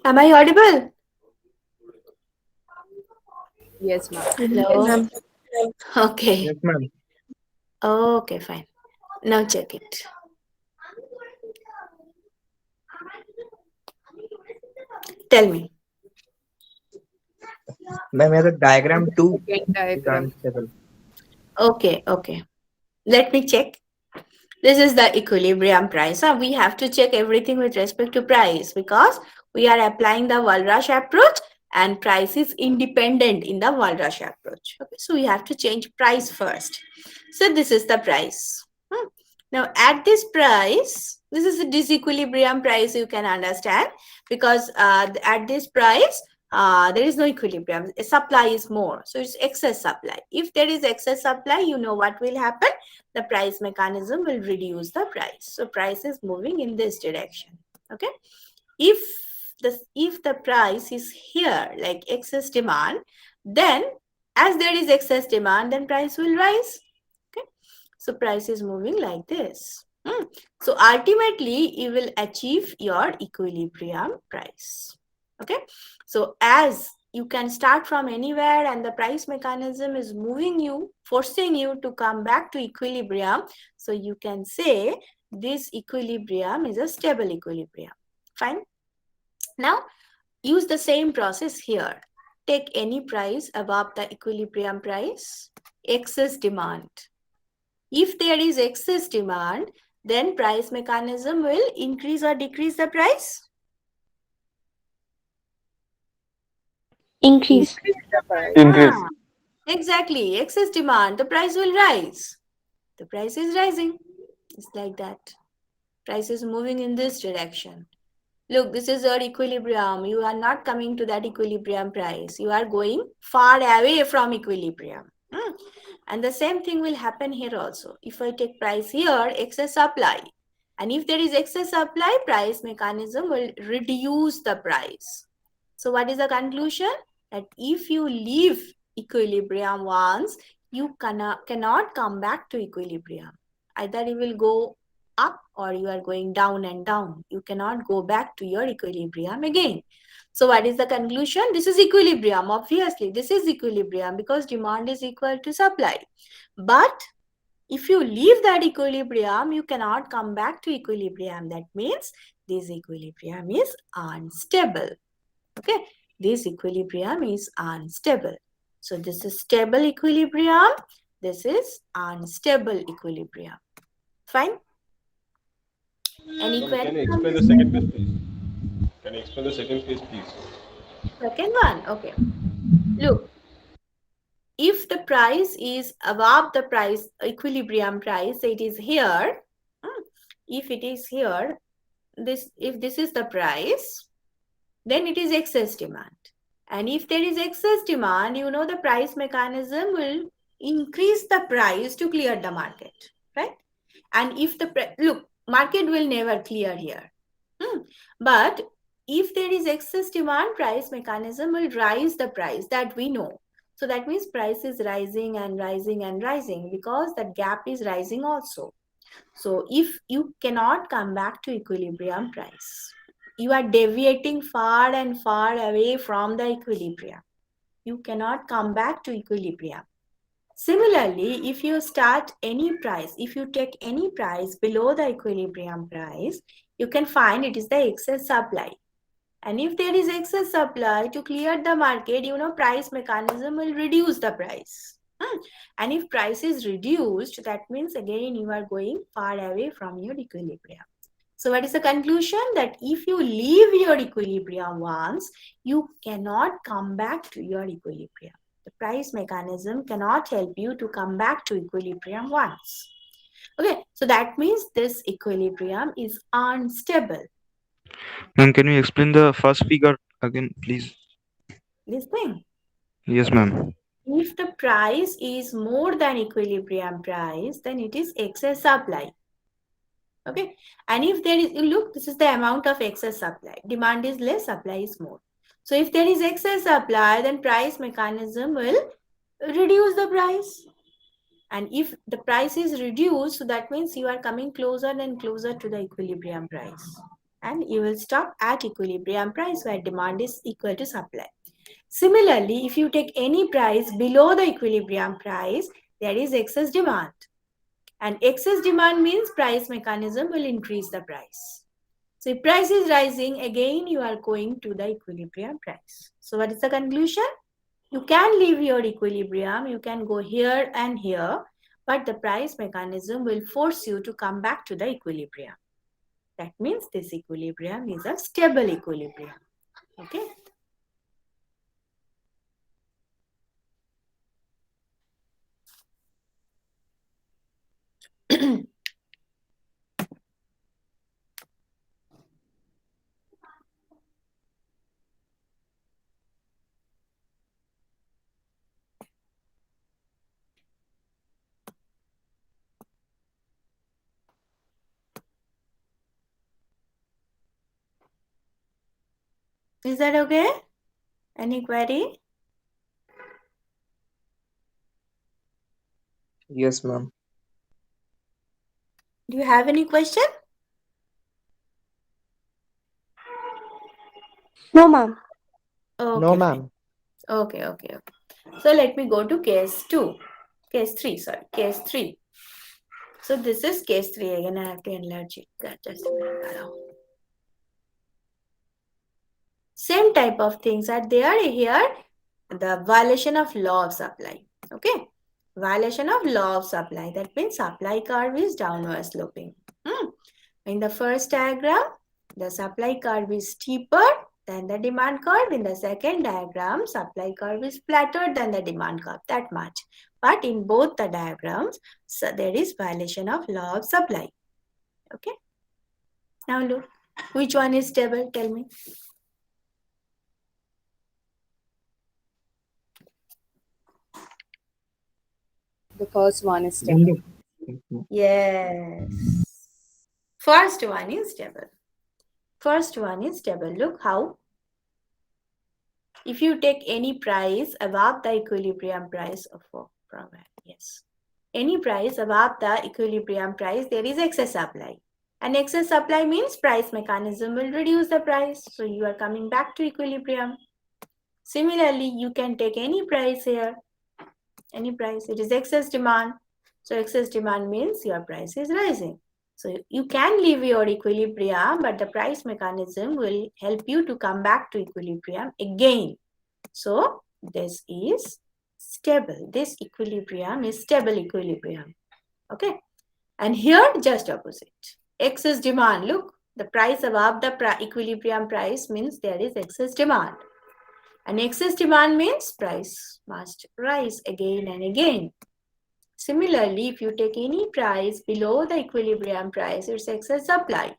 Am I audible? Yes, ma'am. Hello. Okay. Yes, ma'am. Okay, fine. Now check it. Tell me. Ma'am, here the diagram 2 Second is diagram. unstable. Okay. Let me check. This is the equilibrium price. We have to check everything with respect to price because we are applying the Walras approach and price is independent in the Walras approach. Okay, so we have to change price first. So this is the price. Now at this price, this is a disequilibrium price, you can understand, because at this price, there is no equilibrium. Supply is more, so it's excess supply. If there is excess supply, you know what will happen? The price mechanism will reduce the price. So price is moving in this direction. Okay. If the price is here, like excess demand, then as there is excess demand, then price will rise. Okay. So price is moving like this. So ultimately, you will achieve your equilibrium price. Okay. So as you can start from anywhere and the price mechanism is moving you, forcing you to come back to equilibrium. So you can say this equilibrium is a stable equilibrium. Fine. Now use the same process here. Take any price above the equilibrium price, excess demand. If there is excess demand, then price mechanism will increase or decrease the price. Increase. Increase. Exactly. Excess demand, the price will rise. The price is rising. It's like that. Price is moving in this direction. Look, this is your equilibrium. You are not coming to that equilibrium price. You are going far away from equilibrium. And the same thing will happen here also. If I take price here, excess supply. And if there is excess supply, price mechanism will reduce the price. So what is the conclusion? That if you leave equilibrium once, you cannot come back to equilibrium. Either you will go up or you are going down and down. You cannot go back to your equilibrium again. So what is the conclusion? This is equilibrium. Obviously, this is equilibrium because demand is equal to supply. But if you leave that equilibrium, you cannot come back to equilibrium. That means this equilibrium is unstable. Okay, this equilibrium is unstable. So this is stable equilibrium. This is unstable equilibrium. Fine. Any Ma'am, query? can you explain the second case, please? Can you explain the second case, please? Second one. Okay. Look, if the price is above the price equilibrium price, it is here. If it is here, if this is the price, then it is excess demand. And if there is excess demand, you know the price mechanism will increase the price to clear the market, right? And if look, market will never clear here. But if there is excess demand, price mechanism will rise the price, that we know. So that means price is rising and rising and rising because that gap is rising also. So if you cannot come back to equilibrium price, you are deviating far and far away from the equilibrium. You cannot come back to equilibrium. Similarly, if you start any price, if you take any price below the equilibrium price, you can find it is the excess supply. And if there is excess supply, to clear the market, you know, price mechanism will reduce the price. And if price is reduced, that means again you are going far away from your equilibrium. So what is the conclusion? That if you leave your equilibrium once, you cannot come back to your equilibrium. The price mechanism cannot help you to come back to equilibrium once. Okay, so that means this equilibrium is unstable. Ma'am, can you explain the first figure again, please? This thing. Yes, ma'am. If the price is more than equilibrium price, then it is excess supply. Okay. And if there is, look, this is the amount of excess supply. Demand is less, supply is more. So if there is excess supply, then price mechanism will reduce the price. And if the price is reduced, so that means you are coming closer and closer to the equilibrium price. and you will stop at equilibrium price where demand is equal to supply. Similarly, if you take any price below the equilibrium price, there is excess demand. And excess demand means price mechanism will increase the price. So if price is rising, again you are going to the equilibrium price. So what is the conclusion? You can leave your equilibrium, you can go here and here, but the price mechanism will force you to come back to the equilibrium. That means this equilibrium is a stable equilibrium. Okay. Is that okay? Any query? Yes, ma'am. Do you have any question? No, ma'am. Okay, No, fine. ma'am. Okay. So let me go to case 2. Case 3, sorry. Case 3. So this is case 3. Again, I have to enlarge it. Just a minute. Same type of things are there here. The violation of law of supply. Okay. Violation of law of supply. That means supply curve is downward sloping. In the first diagram, the supply curve is steeper than the demand curve. In the second diagram, supply curve is flatter than the demand curve, that much. But in both the diagrams, so there is violation of law of supply. Okay. Now look, which one is stable? Tell me. The first one is stable. Yes. First one is stable. First one is stable. Look how. If you take any price above the equilibrium price of yes, any price above the equilibrium price, there is excess supply. And excess supply means price mechanism will reduce the price. So you are coming back to equilibrium. Similarly, you can take any price here. Any price. It is excess demand. So excess demand means your price is rising. So you can leave your equilibrium, but the price mechanism will help you to come back to equilibrium again. So this is stable. This equilibrium is stable equilibrium. Okay. And here just opposite. Excess demand. Look, the price above the equilibrium price means there is excess demand. And excess demand means price must rise again and again. Similarly, if you take any price below the equilibrium price, it's excess supply.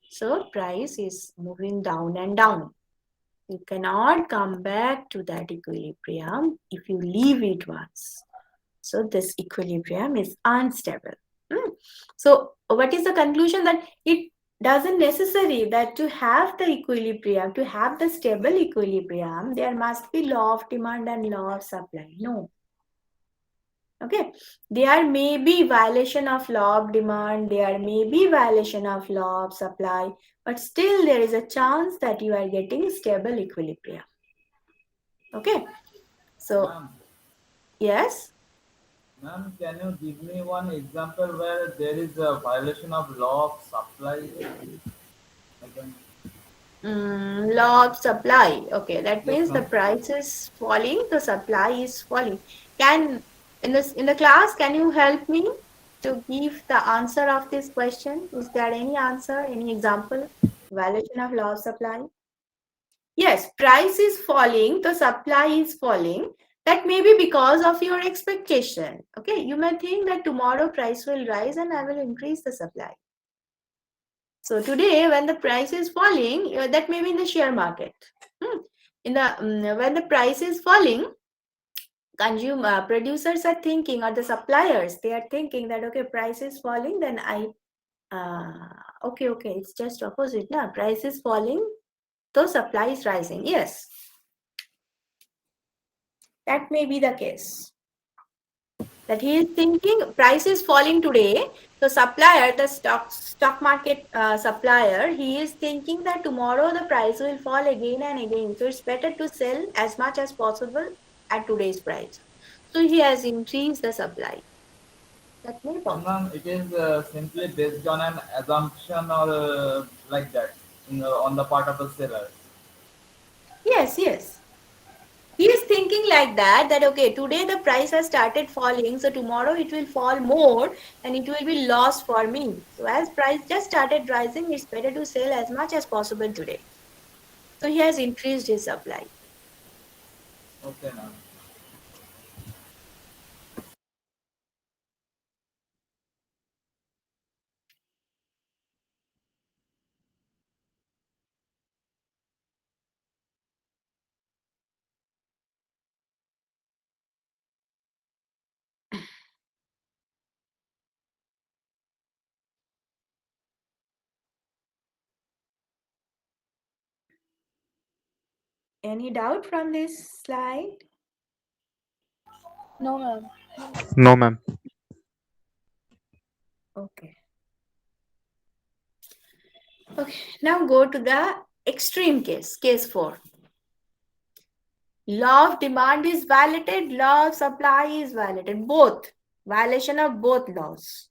So price is moving down and down. You cannot come back to that equilibrium if you leave it once. So this equilibrium is unstable. So what is the conclusion? That it doesn't necessary that to have the equilibrium, to have the stable equilibrium, there must be law of demand and law of supply. No. Okay. There may be violation of law of demand, there may be violation of law of supply, but still there is a chance that you are getting stable equilibrium. Okay. So, yes. Ma'am, can you give me one example where there is a violation of law of supply? Law of supply. Okay, that means the price is falling, the supply is falling. Can in the class, can you help me to give the answer of this question? Is there any answer, any example? Violation of law of supply? Yes, price is falling, the supply is falling. That may be because of your expectation. Okay, you may think that tomorrow price will rise and I will increase the supply. So today, when the price is falling, that may be in the share market. In the when the price is falling, producers are thinking, or the suppliers, they are thinking that okay, price is falling, then okay, it's just opposite. Now price is falling, so supply is rising. Yes, that may be the case. That he is thinking price is falling today. So supplier, the stock market supplier, he is thinking that tomorrow the price will fall again and again. So it's better to sell as much as possible at today's price. So he has increased the supply. That's very possible. Ma'am, it is simply based on an assumption or like that on the part of the seller. Yes, yes. He is thinking like that okay, today the price has started falling, so tomorrow it will fall more and it will be loss for me. So as price just started rising, it's better to sell as much as possible today. So he has increased his supply. Okay, ma'am. Any doubt from this slide? No, ma'am. No, ma'am. Okay. Okay, now go to the extreme case, case 4. Law of demand is violated, law of supply is violated, both. Violation of both laws.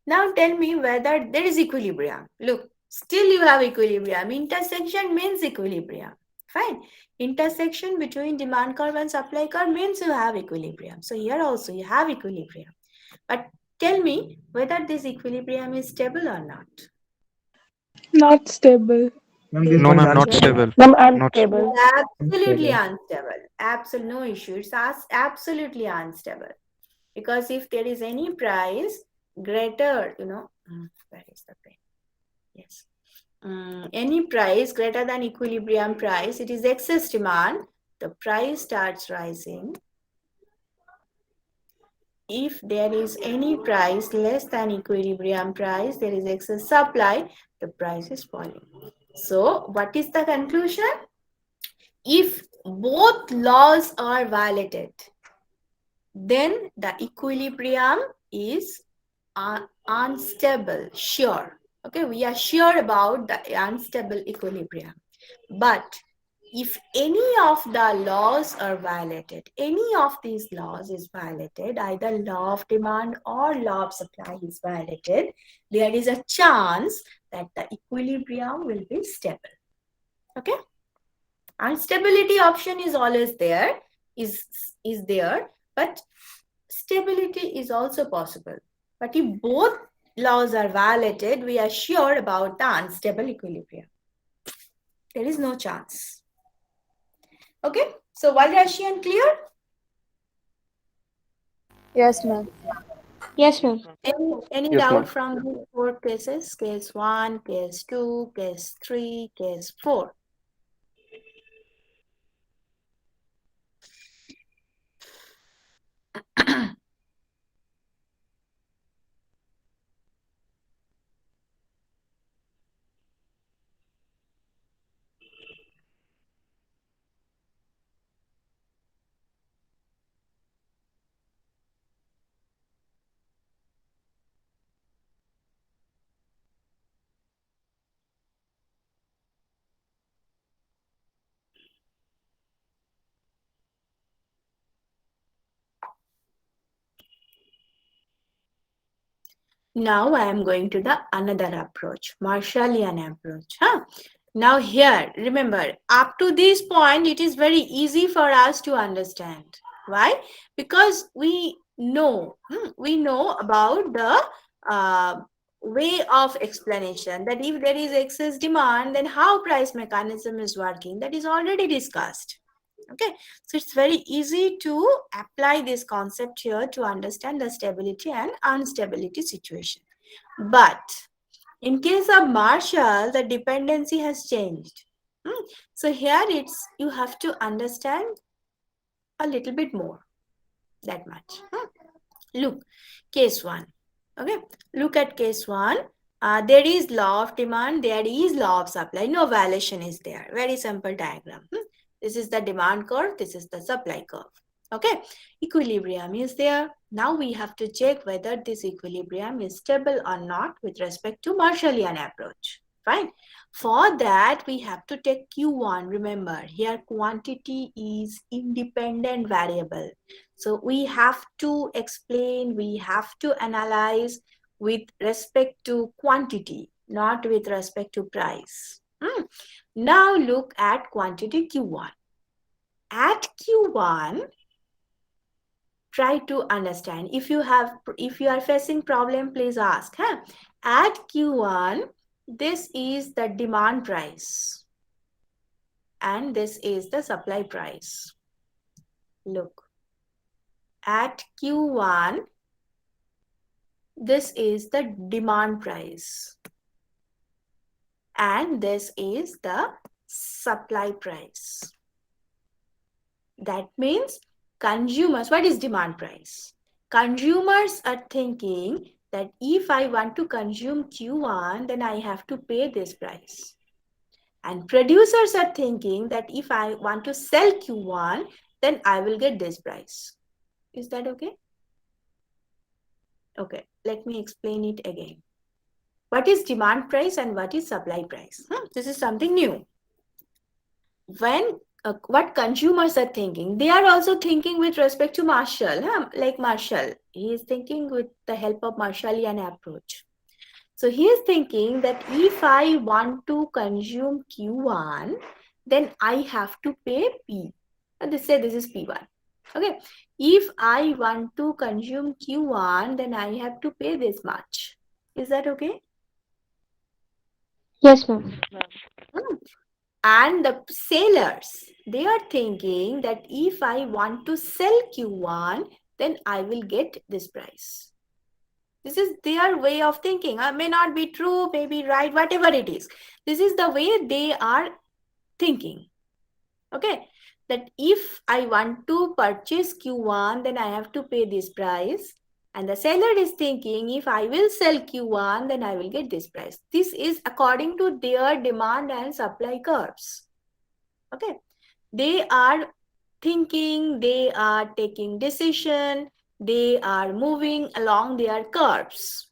Now tell me whether there is equilibrium. Look, still you have equilibrium. Intersection means equilibrium. Fine. Intersection between demand curve and supply curve means you have equilibrium. So here also you have equilibrium. But tell me whether this equilibrium is stable or not. Not stable. Ma'am, this No, one is ma'am, not unstable. stable. Ma'am, Not unstable. Absolutely Unstable. unstable. Absolutely no issue. It's absolutely unstable. Because if there is any price greater, where is the pen? Yes. Any price greater than equilibrium price, it is excess demand, the price starts rising. If there is any price less than equilibrium price, there is excess supply, the price is falling. So what is the conclusion? If both laws are violated, then the equilibrium is unstable, sure. Okay, we are sure about the unstable equilibrium. But if any of the laws are violated, any of these laws is violated, either law of demand or law of supply is violated, there is a chance that the equilibrium will be stable. Okay? Instability option is always there, is there, but stability is also possible. But if both laws are violated, we are sure about the unstable equilibrium. There is no chance. Okay, so Walrasian clear? Yes, ma'am. Yes, ma'am. Any Yes, doubt ma'am. from the 4 cases? Case 1, case 2, case 3, case 4. Now I am going to the another approach, Marshallian approach. Now here, remember, up to this point, it is very easy for us to understand. Why? Because we know about the way of explanation, that if there is excess demand, then how price mechanism is working, that is already discussed. Okay, so it's very easy to apply this concept here to understand the stability and instability situation. But in case of Marshall, the dependency has changed. So here you have to understand a little bit more, that much. Look, case 1. Okay, look at case 1. There is law of demand, there is law of supply, no violation is there. Very simple diagram. This is the demand curve, this is the supply curve. Okay, equilibrium is there. Now we have to check whether this equilibrium is stable or not with respect to Marshallian approach. Fine. For that, we have to take Q1. Remember, here quantity is independent variable. So we have to explain, we have to analyze with respect to quantity, not with respect to price. Now look at quantity Q1. At Q1, try to understand. If you are facing problem, please ask. At Q1, this is the demand price and this is the supply price. Look, at Q1, this is the demand price and this is the supply price. That means consumers, what is demand price? Consumers are thinking that if I want to consume Q1, then I have to pay this price. And producers are thinking that if I want to sell Q1, then I will get this price. Is that okay? Okay, let me explain it again. What is demand price and what is supply price? This is something new. When what consumers are thinking, they are also thinking with respect to Marshall, like Marshall. He is thinking with the help of Marshallian approach. So he is thinking that if I want to consume Q1, then I have to pay P. And they say this is P1. Okay. If I want to consume Q1, then I have to pay this much. Is that okay? Yes, ma'am. And the sellers, they are thinking that if I want to sell Q1, then I will get this price. This is their way of thinking. May not be true, maybe right, whatever it is. This is the way they are thinking. Okay, that if I want to purchase Q1, then I have to pay this price. And the seller is thinking, if I will sell Q1, then I will get this price. This is according to their demand and supply curves. Okay. They are thinking, they are taking decision, they are moving along their curves.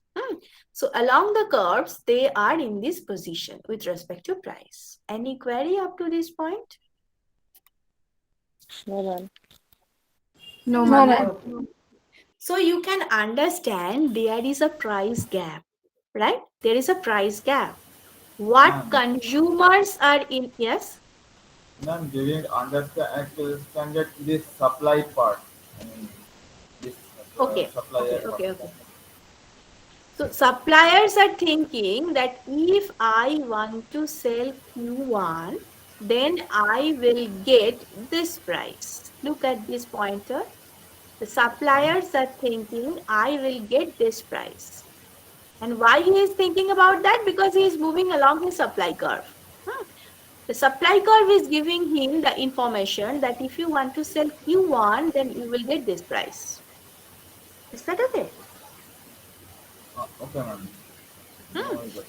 So along the curves, they are in this position with respect to price. Any query up to this point? No, ma'am. No, No, ma'am. So you can understand there is a price gap, right? There is a price gap. What consumers are in, yes? Ma'am, didn't understand this supply part. I mean, this supplier part. So suppliers are thinking that if I want to sell Q1, then I will get this price. Look at this pointer. The suppliers are thinking I will get this price. And why he is thinking about that? Because he is moving along his supply curve. The supply curve is giving him the information that if you want to sell Q1, then you will get this price. Is that okay? Okay, ma'am.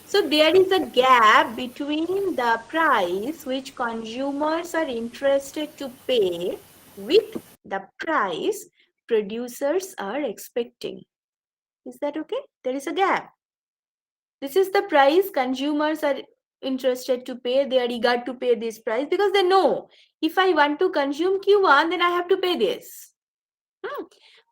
So there is a gap between the price which consumers are interested to pay with the price producers are expecting. Is that okay? There is a gap. This is the price consumers are interested to pay. They are eager to pay this price because they know if I want to consume Q1, then I have to pay this.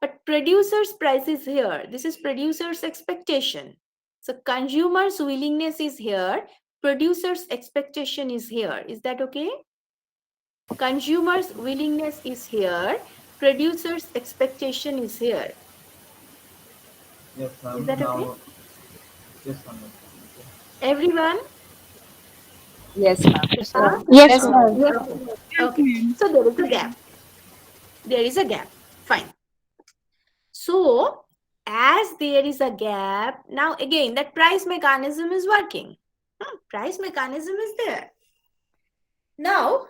But producer's price is here. This is producer's expectation. So consumer's willingness is here. Producer's expectation is here. Is that okay? Consumer's willingness is here. Producer's expectation is here. Yes, ma'am. Is that okay? Yes, ma'am. Everyone? Yes, ma'am. Yes, ma'am. Okay. So there is a gap. There is a gap. Fine. So as there is a gap, now again that price mechanism is working. Price mechanism is there. Now,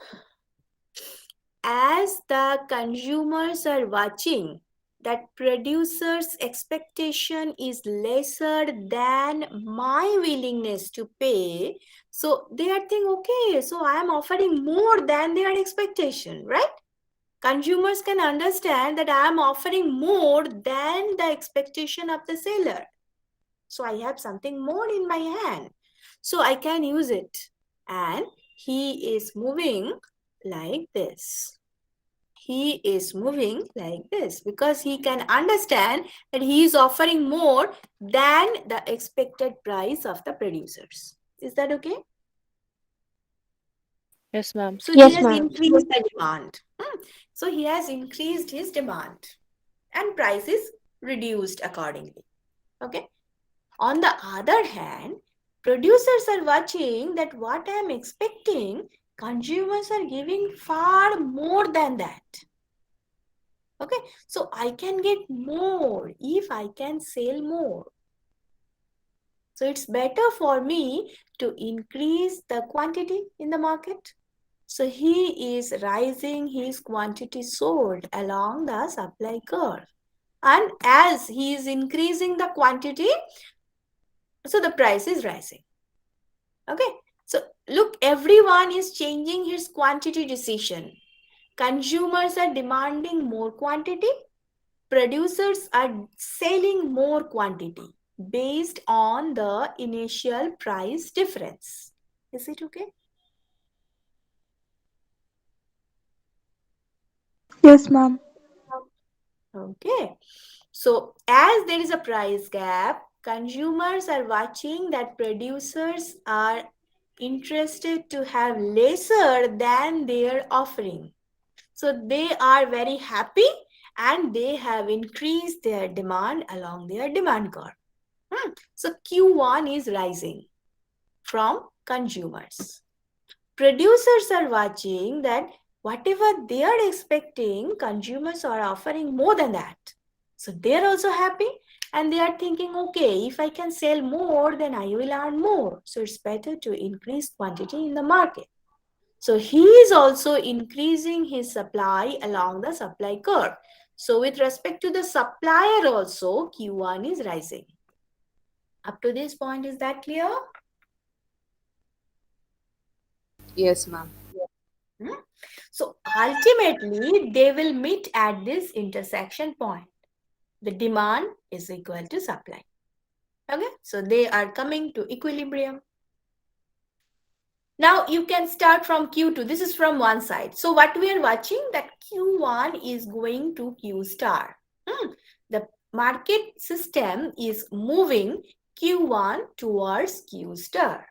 as the consumers are watching that producer's expectation is lesser than my willingness to pay, so they are thinking, okay, so I am offering more than their expectation, right? consumers can understand that I am offering more than the expectation of the seller. So I have something more in my hand. So I can use it. And he is moving like this. He is moving like this because he can understand that he is offering more than the expected price of the producers. Is that okay? Yes, ma'am. So he has increased the demand. So he has increased his demand and price is reduced accordingly. Okay. On the other hand, producers are watching that what I am expecting, consumers are giving far more than that. Okay, so I can get more if I can sell more. So it's better for me to increase the quantity in the market. So he is rising his quantity sold along the supply curve. And as he is increasing the quantity, so the price is rising. Okay, so look, everyone is changing his quantity decision. Consumers are demanding more quantity. Producers are selling more quantity based on the initial price difference. Is it okay? Yes, ma'am. Okay. So as there is a price gap, consumers are watching that producers are interested to have lesser than their offering. So they are very happy and they have increased their demand along their demand curve. So Q1 is rising from consumers. Producers are watching that whatever they are expecting, consumers are offering more than that. So they are also happy and they are thinking, okay, if I can sell more, then I will earn more. So it's better to increase quantity in the market. So he is also increasing his supply along the supply curve. So with respect to the supplier also, Q1 is rising. Up to this point, is that clear? Yes, ma'am. So ultimately, they will meet at this intersection point. The demand is equal to supply. Okay, so they are coming to equilibrium. Now you can start from Q2. This is from one side. So what we are watching, that Q1 is going to Q star. The market system is moving Q1 towards Q star.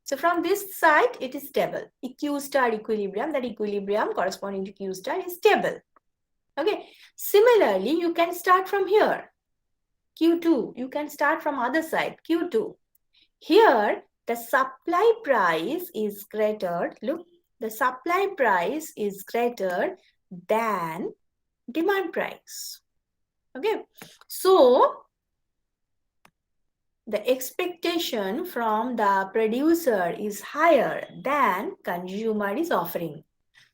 So from this side, it is stable. Q star equilibrium, that equilibrium corresponding to Q star is stable. Okay. Similarly, you can start from here. Q2, you can start from other side, Q2. Here, the supply price is greater. Look, the supply price is greater than demand price. Okay. So, the expectation from the producer is higher than consumer is offering.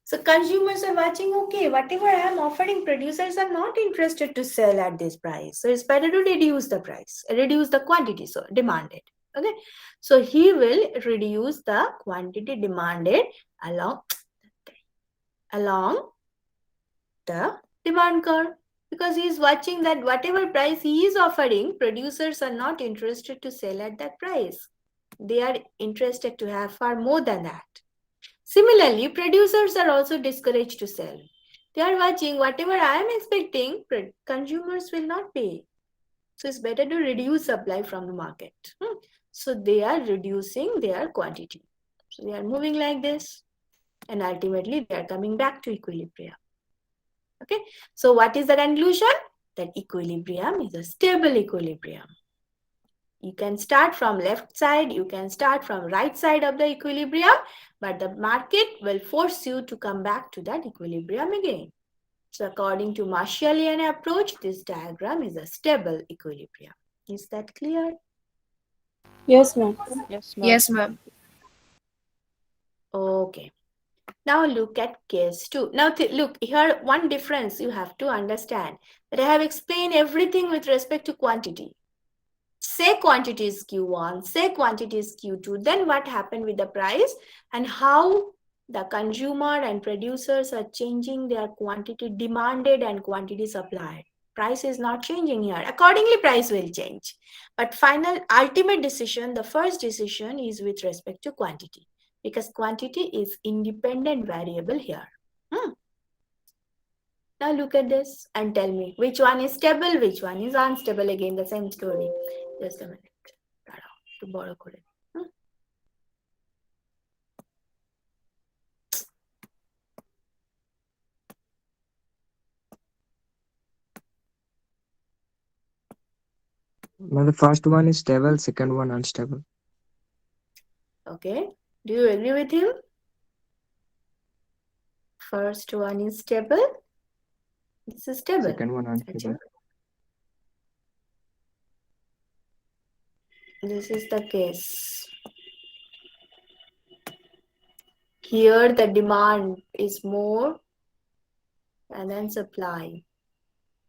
So consumers are watching, okay, whatever I am offering, producers are not interested to sell at this price. So it's better to reduce the price, reduce the quantity so demanded. Okay. So he will reduce the quantity demanded along the demand curve, because he is watching that whatever price he is offering, producers are not interested to sell at that price. They are interested to have far more than that. Similarly, producers are also discouraged to sell. They are watching whatever I am expecting, consumers will not pay. So it's better to reduce supply from the market. So they are reducing their quantity. So they are moving like this and ultimately they are coming back to equilibrium. Okay. So what is the conclusion? That equilibrium is a stable equilibrium. You can start from left side, you can start from right side of the equilibrium, but the market will force you to come back to that equilibrium again. So according to Marshallian approach, this diagram is a stable equilibrium. Is that clear? Yes, ma'am. Yes, ma'am. Yes, ma'am. Okay. Now look at case 2. Now look, here one difference you have to understand, that I have explained everything with respect to quantity. Say quantity is Q1, say quantity is Q2, then what happened with the price and how The consumer and producers are changing their quantity demanded and quantity supplied. Price is not changing here. Accordingly, price will change. But final ultimate decision, the first decision is with respect to quantity, because quantity is independent variable here. Now look at this and tell me which one is stable, which one is unstable. Again, the same story. Just a minute. To borrow code. Now the first one is stable, second one unstable. Okay. Do you agree with him? First one is stable. This is stable. Second one unstable. This is the case. Here the demand is more than supply.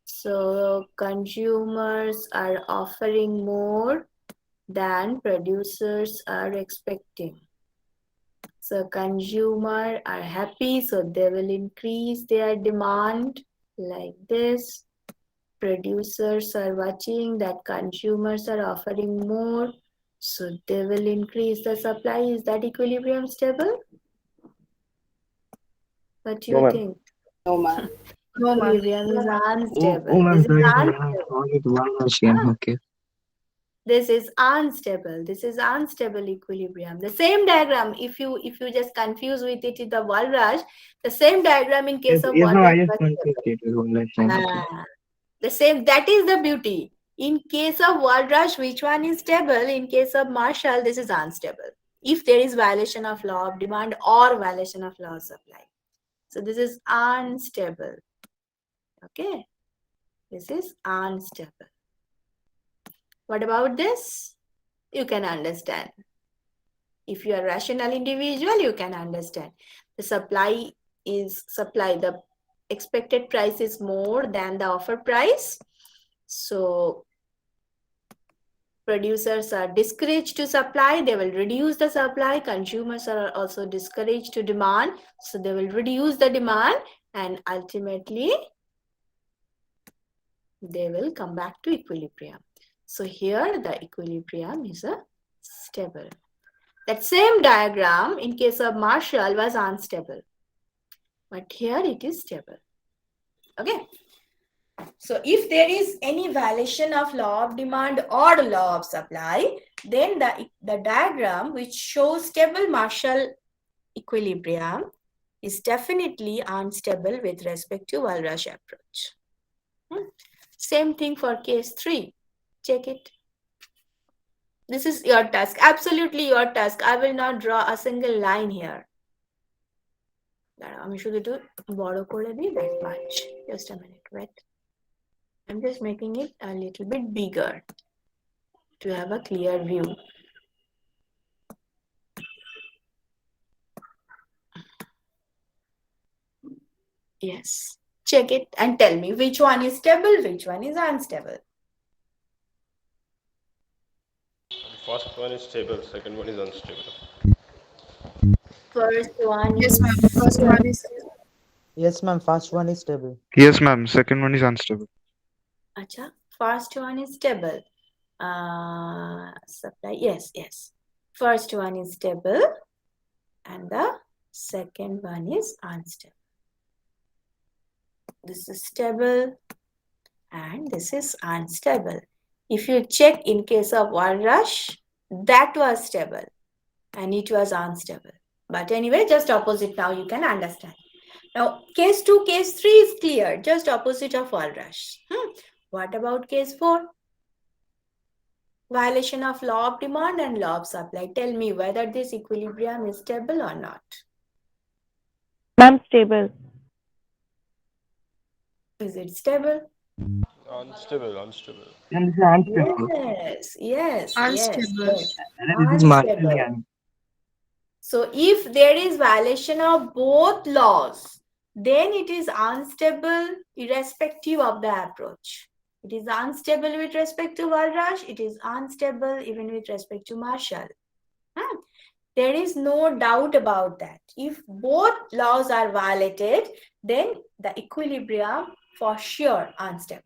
So consumers are offering more than producers are expecting. So consumers are happy, so they will increase their demand like this. Producers are watching that consumers are offering more, so they will increase the supply. Is that equilibrium stable? What do you think? No, ma'am. Equilibrium is unstable. Oh, ma'am, This is sorry, I unstable. found it one machine. Okay. This is unstable. This is unstable equilibrium. The same diagram, if you just confuse with it in the Walrus, the same diagram in case of Yes, no, Walrus I just was confused it with one last time. Okay. the same. That is the beauty. In case of Walrus, which one is stable? In case of Marshall, this is unstable. If there is violation of law of demand or violation of law of supply. So this is unstable. Okay. This is unstable. What about this? You can understand. If you are a rational individual, you can understand. The supply, the expected price is more than the offer price. So producers are discouraged to supply, they will reduce the supply. Consumers are also discouraged to demand, so they will reduce the demand, and ultimately they will come back to equilibrium. So here the equilibrium is a stable. That same diagram in case of Marshall was unstable, but here it is stable. Okay. So if there is any violation of law of demand or law of supply, then the diagram which shows stable Marshall equilibrium is definitely unstable with respect to Walrus approach. Same thing for case 3. Check it. This is your task, absolutely your task. I will not draw a single line here. I'm sure to borrow code that much. Just a minute, wait. I'm just making it a little bit bigger to have a clear view. Yes, check it and tell me which one is stable, which one is unstable. First one is stable, second one is unstable. First one Yes, is ma'am. First one is Yes, ma'am. First one is stable. Yes, ma'am. Second one is unstable. Acha, first one is stable. Supply, yes. First one is stable and the second one is unstable. This is stable and this is unstable. If you check in case of Walrus, that was stable and it was unstable. But anyway, just opposite now you can understand. Now, case 2, case 3 is clear, just opposite of Walrus. What about case 4? Violation of law of demand and law of supply. Tell me whether this equilibrium is stable or not. Ma'am, stable. Is it stable? Unstable. And this is unstable. Yes. unstable. And this is Marshall. So if there is violation of both laws, then it is unstable irrespective of the approach. It is unstable with respect to Walrus. It is unstable even with respect to Marshall. There is no doubt about that. If both laws are violated, then the equilibrium for sure unstable.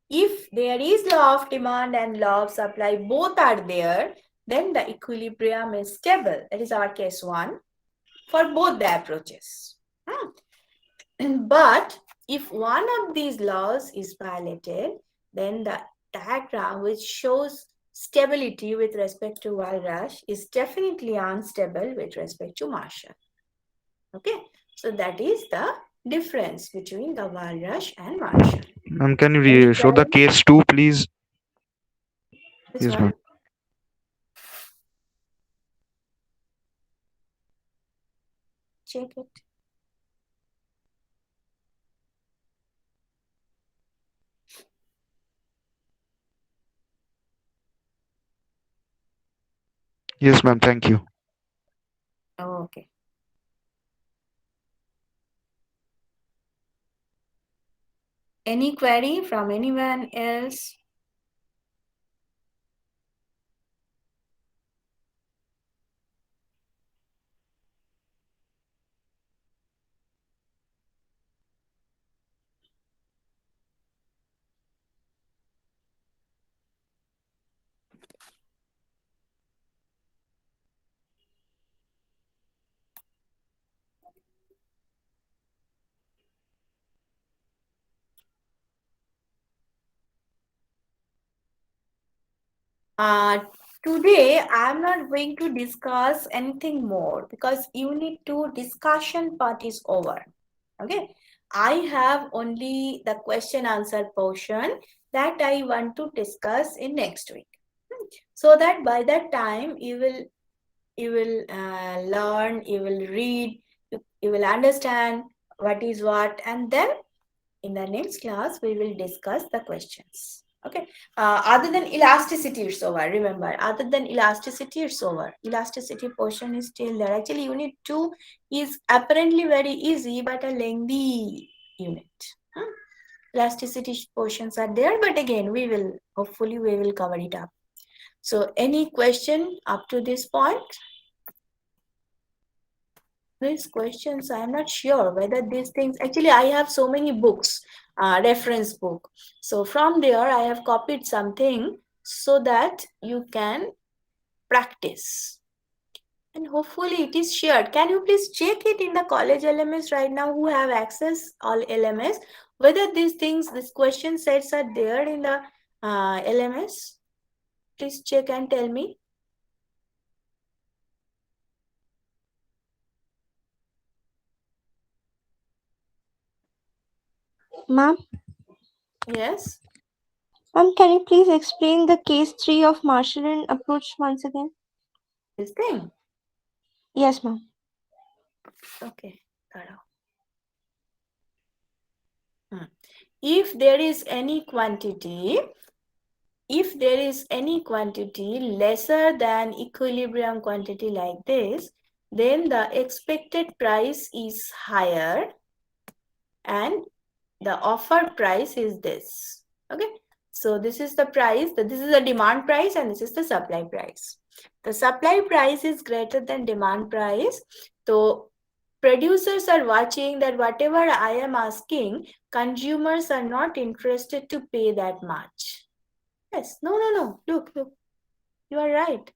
If there is law of demand and law of supply, both are there, then the equilibrium is stable. That is our case 1 for both the approaches. But if one of these laws is violated, then the diagram which shows stability with respect to Walras is definitely unstable with respect to Marshall. Okay, so that is the difference between the Walras and Marshall. Ma'am, can you show the case 2, please? This Yes, one? ma'am. Check it. Yes, ma'am. Thank you. Oh, okay. Any query from anyone else? Today, I'm not going to discuss anything more because unit 2 discussion part is over. Okay. I have only the question answer portion that I want to discuss in next week. So that by that time you will learn, you will read, you will understand what is what, and then in the next class we will discuss the questions. Okay. Other than elasticity, it's over. Remember, other than elasticity, it's over. Elasticity portion is still there. Actually, unit 2 is apparently very easy, but a lengthy unit. Elasticity portions are there, but again, hopefully we will cover it up. So any question up to this point? These questions, I'm not sure whether these things, actually I have so many books, reference book. So from there I have copied something so that you can practice. And hopefully it is shared. Can you please check it in the college LMS right now who have access all LMS, whether these things, these question sets are there in the LMS? Please check and tell me. Ma'am? Yes. Ma'am, can you please explain the case 3 of Marshallian approach once again? This thing? Yes, ma'am. Okay. If there is any quantity, lesser than equilibrium quantity like this, then the expected price is higher and the offer price is this. Okay. So this is the price, this is the demand price and this is the supply price. The supply price is greater than demand price. So producers are watching that whatever I am asking, consumers are not interested to pay that much. Yes, no. Look. You are right.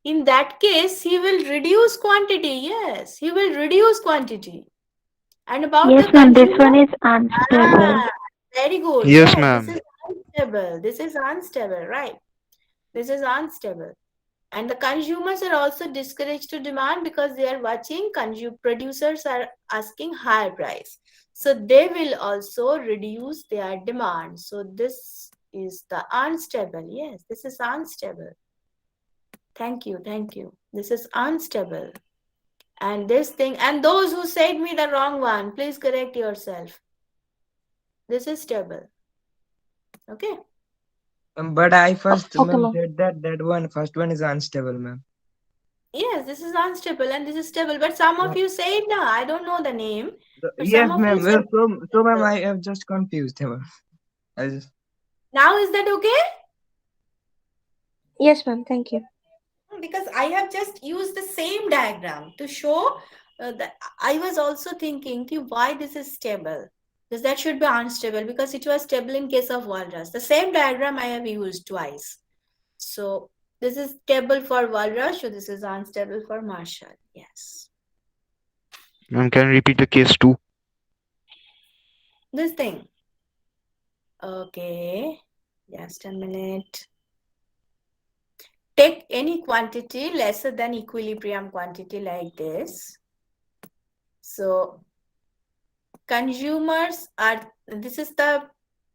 In that case, he will reduce quantity. Yes, he will reduce quantity. And about yes, the ma'am, consumer, this one is unstable. very good. Yes, Yes, ma'am. this is unstable. This is unstable, right? This is unstable. And the consumers are also discouraged to demand because they are watching producers are asking higher price. So they will also reduce their demand. So this is the unstable. Yes, this is unstable. Thank you. This is unstable. And this thing, and those who said me the wrong one, please correct yourself. This is stable. Okay. But I first Okay, ma'am ma'am. said that first one is unstable, ma'am. Yes, this is unstable and this is stable. But some of you said no, I don't know the name. But Yes, some of you ma'am. said So ma'am, I am just confused. I just now is that okay? Yes, ma'am, thank you. because I have just used the same diagram to show that I was also thinking why this is stable. Because that should be unstable because it was stable in case of walrus. The same diagram I have used twice. So this is stable for walrus, so this is unstable for Marshall. Yes. Ma'am, can you repeat the case 2? This thing. Okay. Just a minute. Take any quantity lesser than equilibrium quantity like this. So consumers are, this is the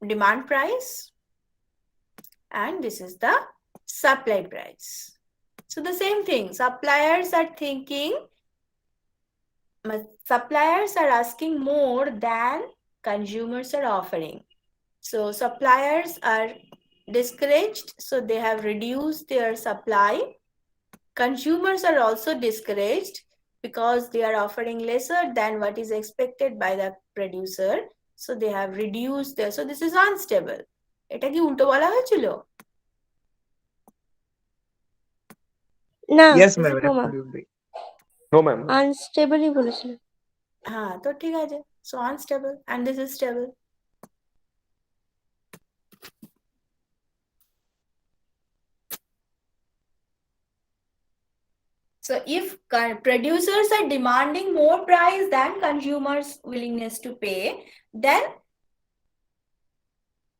demand price and this is the supply price. So the same thing, suppliers are thinking, suppliers are asking more than consumers are offering. So suppliers are discouraged, so they have reduced their supply. Consumers are also discouraged because they are offering lesser than what is expected by the producer. So they have reduced their, so this is unstable. এটা কি উল্টো বলা হয়েছিল? না Yes, ma'am. no ma'am, Absolutely. No, ma'am. unstable ই বলেছিলেন। হ্যাঁ তো ঠিক আছে, so unstable and this is stable. So if producers are demanding more price than consumers' willingness to pay, then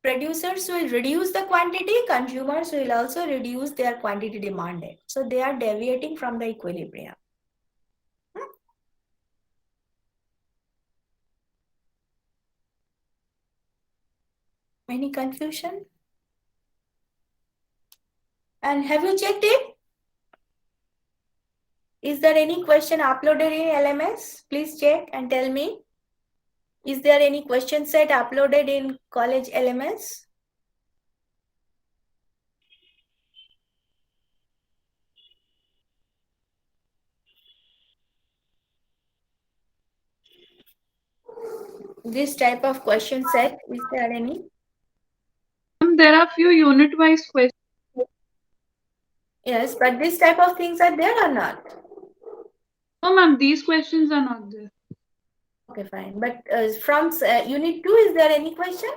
producers will reduce the quantity, consumers will also reduce their quantity demanded. So they are deviating from the equilibrium. Any confusion? And have you checked it? Is there any question uploaded in LMS? Please check and tell me. Is there any question set uploaded in college LMS? This type of question set, is there any? There are few unit-wise questions. Yes, but this type of things are there or not? No, ma'am, these questions are not there. Okay, fine. But from unit 2, is there any question?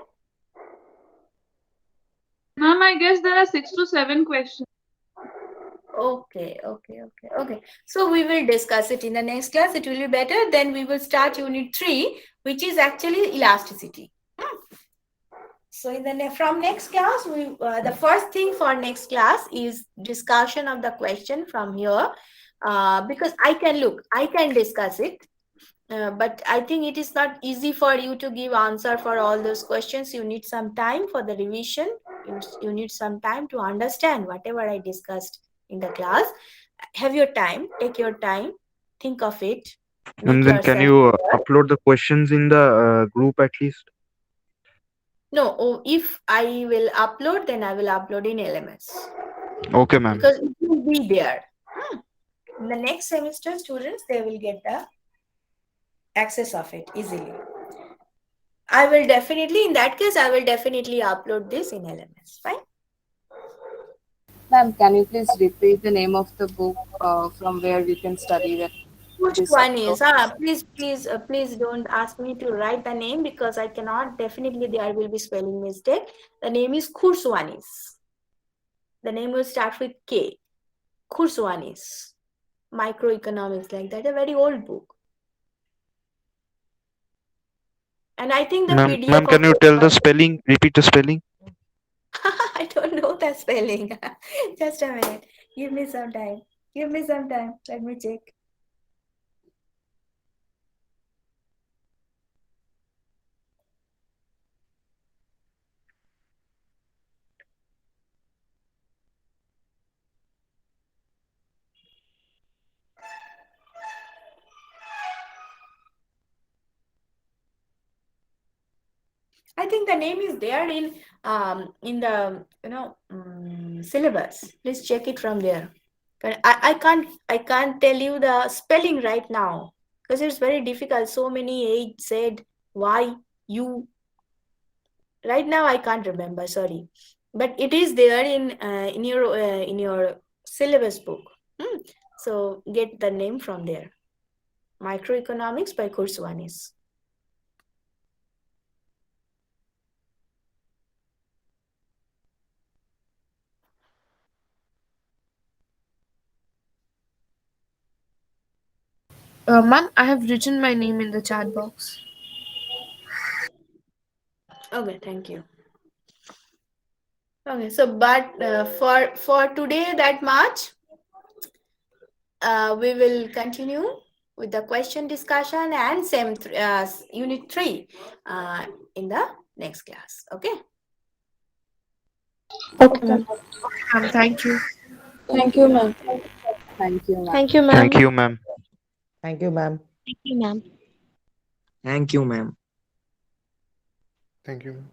Ma'am, I guess there are 6 to 7 questions. Okay. So we will discuss it in the next class. It will be better. Then we will start unit 3, which is actually elasticity. So from next class, the first thing for next class is discussion of the question from here. Because I can discuss it. But I think it is not easy for you to give answer for all those questions. You need some time for the revision. You need some time to understand whatever I discussed in the class. Have your time, take your time, think of it. And then can you upload the questions in the group at least? No, if I will upload, then I will upload in LMS. Okay, ma'am. Because it will be there. In the next semester, students, they will get the access of it easily. I will definitely, in that case, I will definitely upload this in LMS. Fine. Ma'am, can you please repeat the name of the book from where we can study that? Which one is? Please don't ask me to write the name because I cannot. Definitely, there will be spelling mistake. The name is Khurshwanis. The name will start with K. Khurshwanis. Microeconomics, like that. A very old book. And I think the PDF. Ma'am, can you tell the spelling? Repeat the spelling. I don't know the spelling. Just a minute. Give me some time. Let me check. I think the name is there in the syllabus. Please check it from there. But I can't tell you the spelling right now because it's very difficult. So many H, Z, Y, U. Right now I can't remember. Sorry, but it is there in your syllabus book. So get the name from there. Microeconomics by Kurswanis. Ma'am, I have written my name in the chat box. Okay, thank you. Okay, so but for today that much, we will continue with the question discussion and same unit 3 in the next class. Okay. Okay, ma'am. Thank you. Thank you, ma'am. Thank you, ma'am. Thank you, ma'am. Thank you, ma'am. Thank you, ma'am. Thank you, ma'am. Thank you, ma'am. Thank you.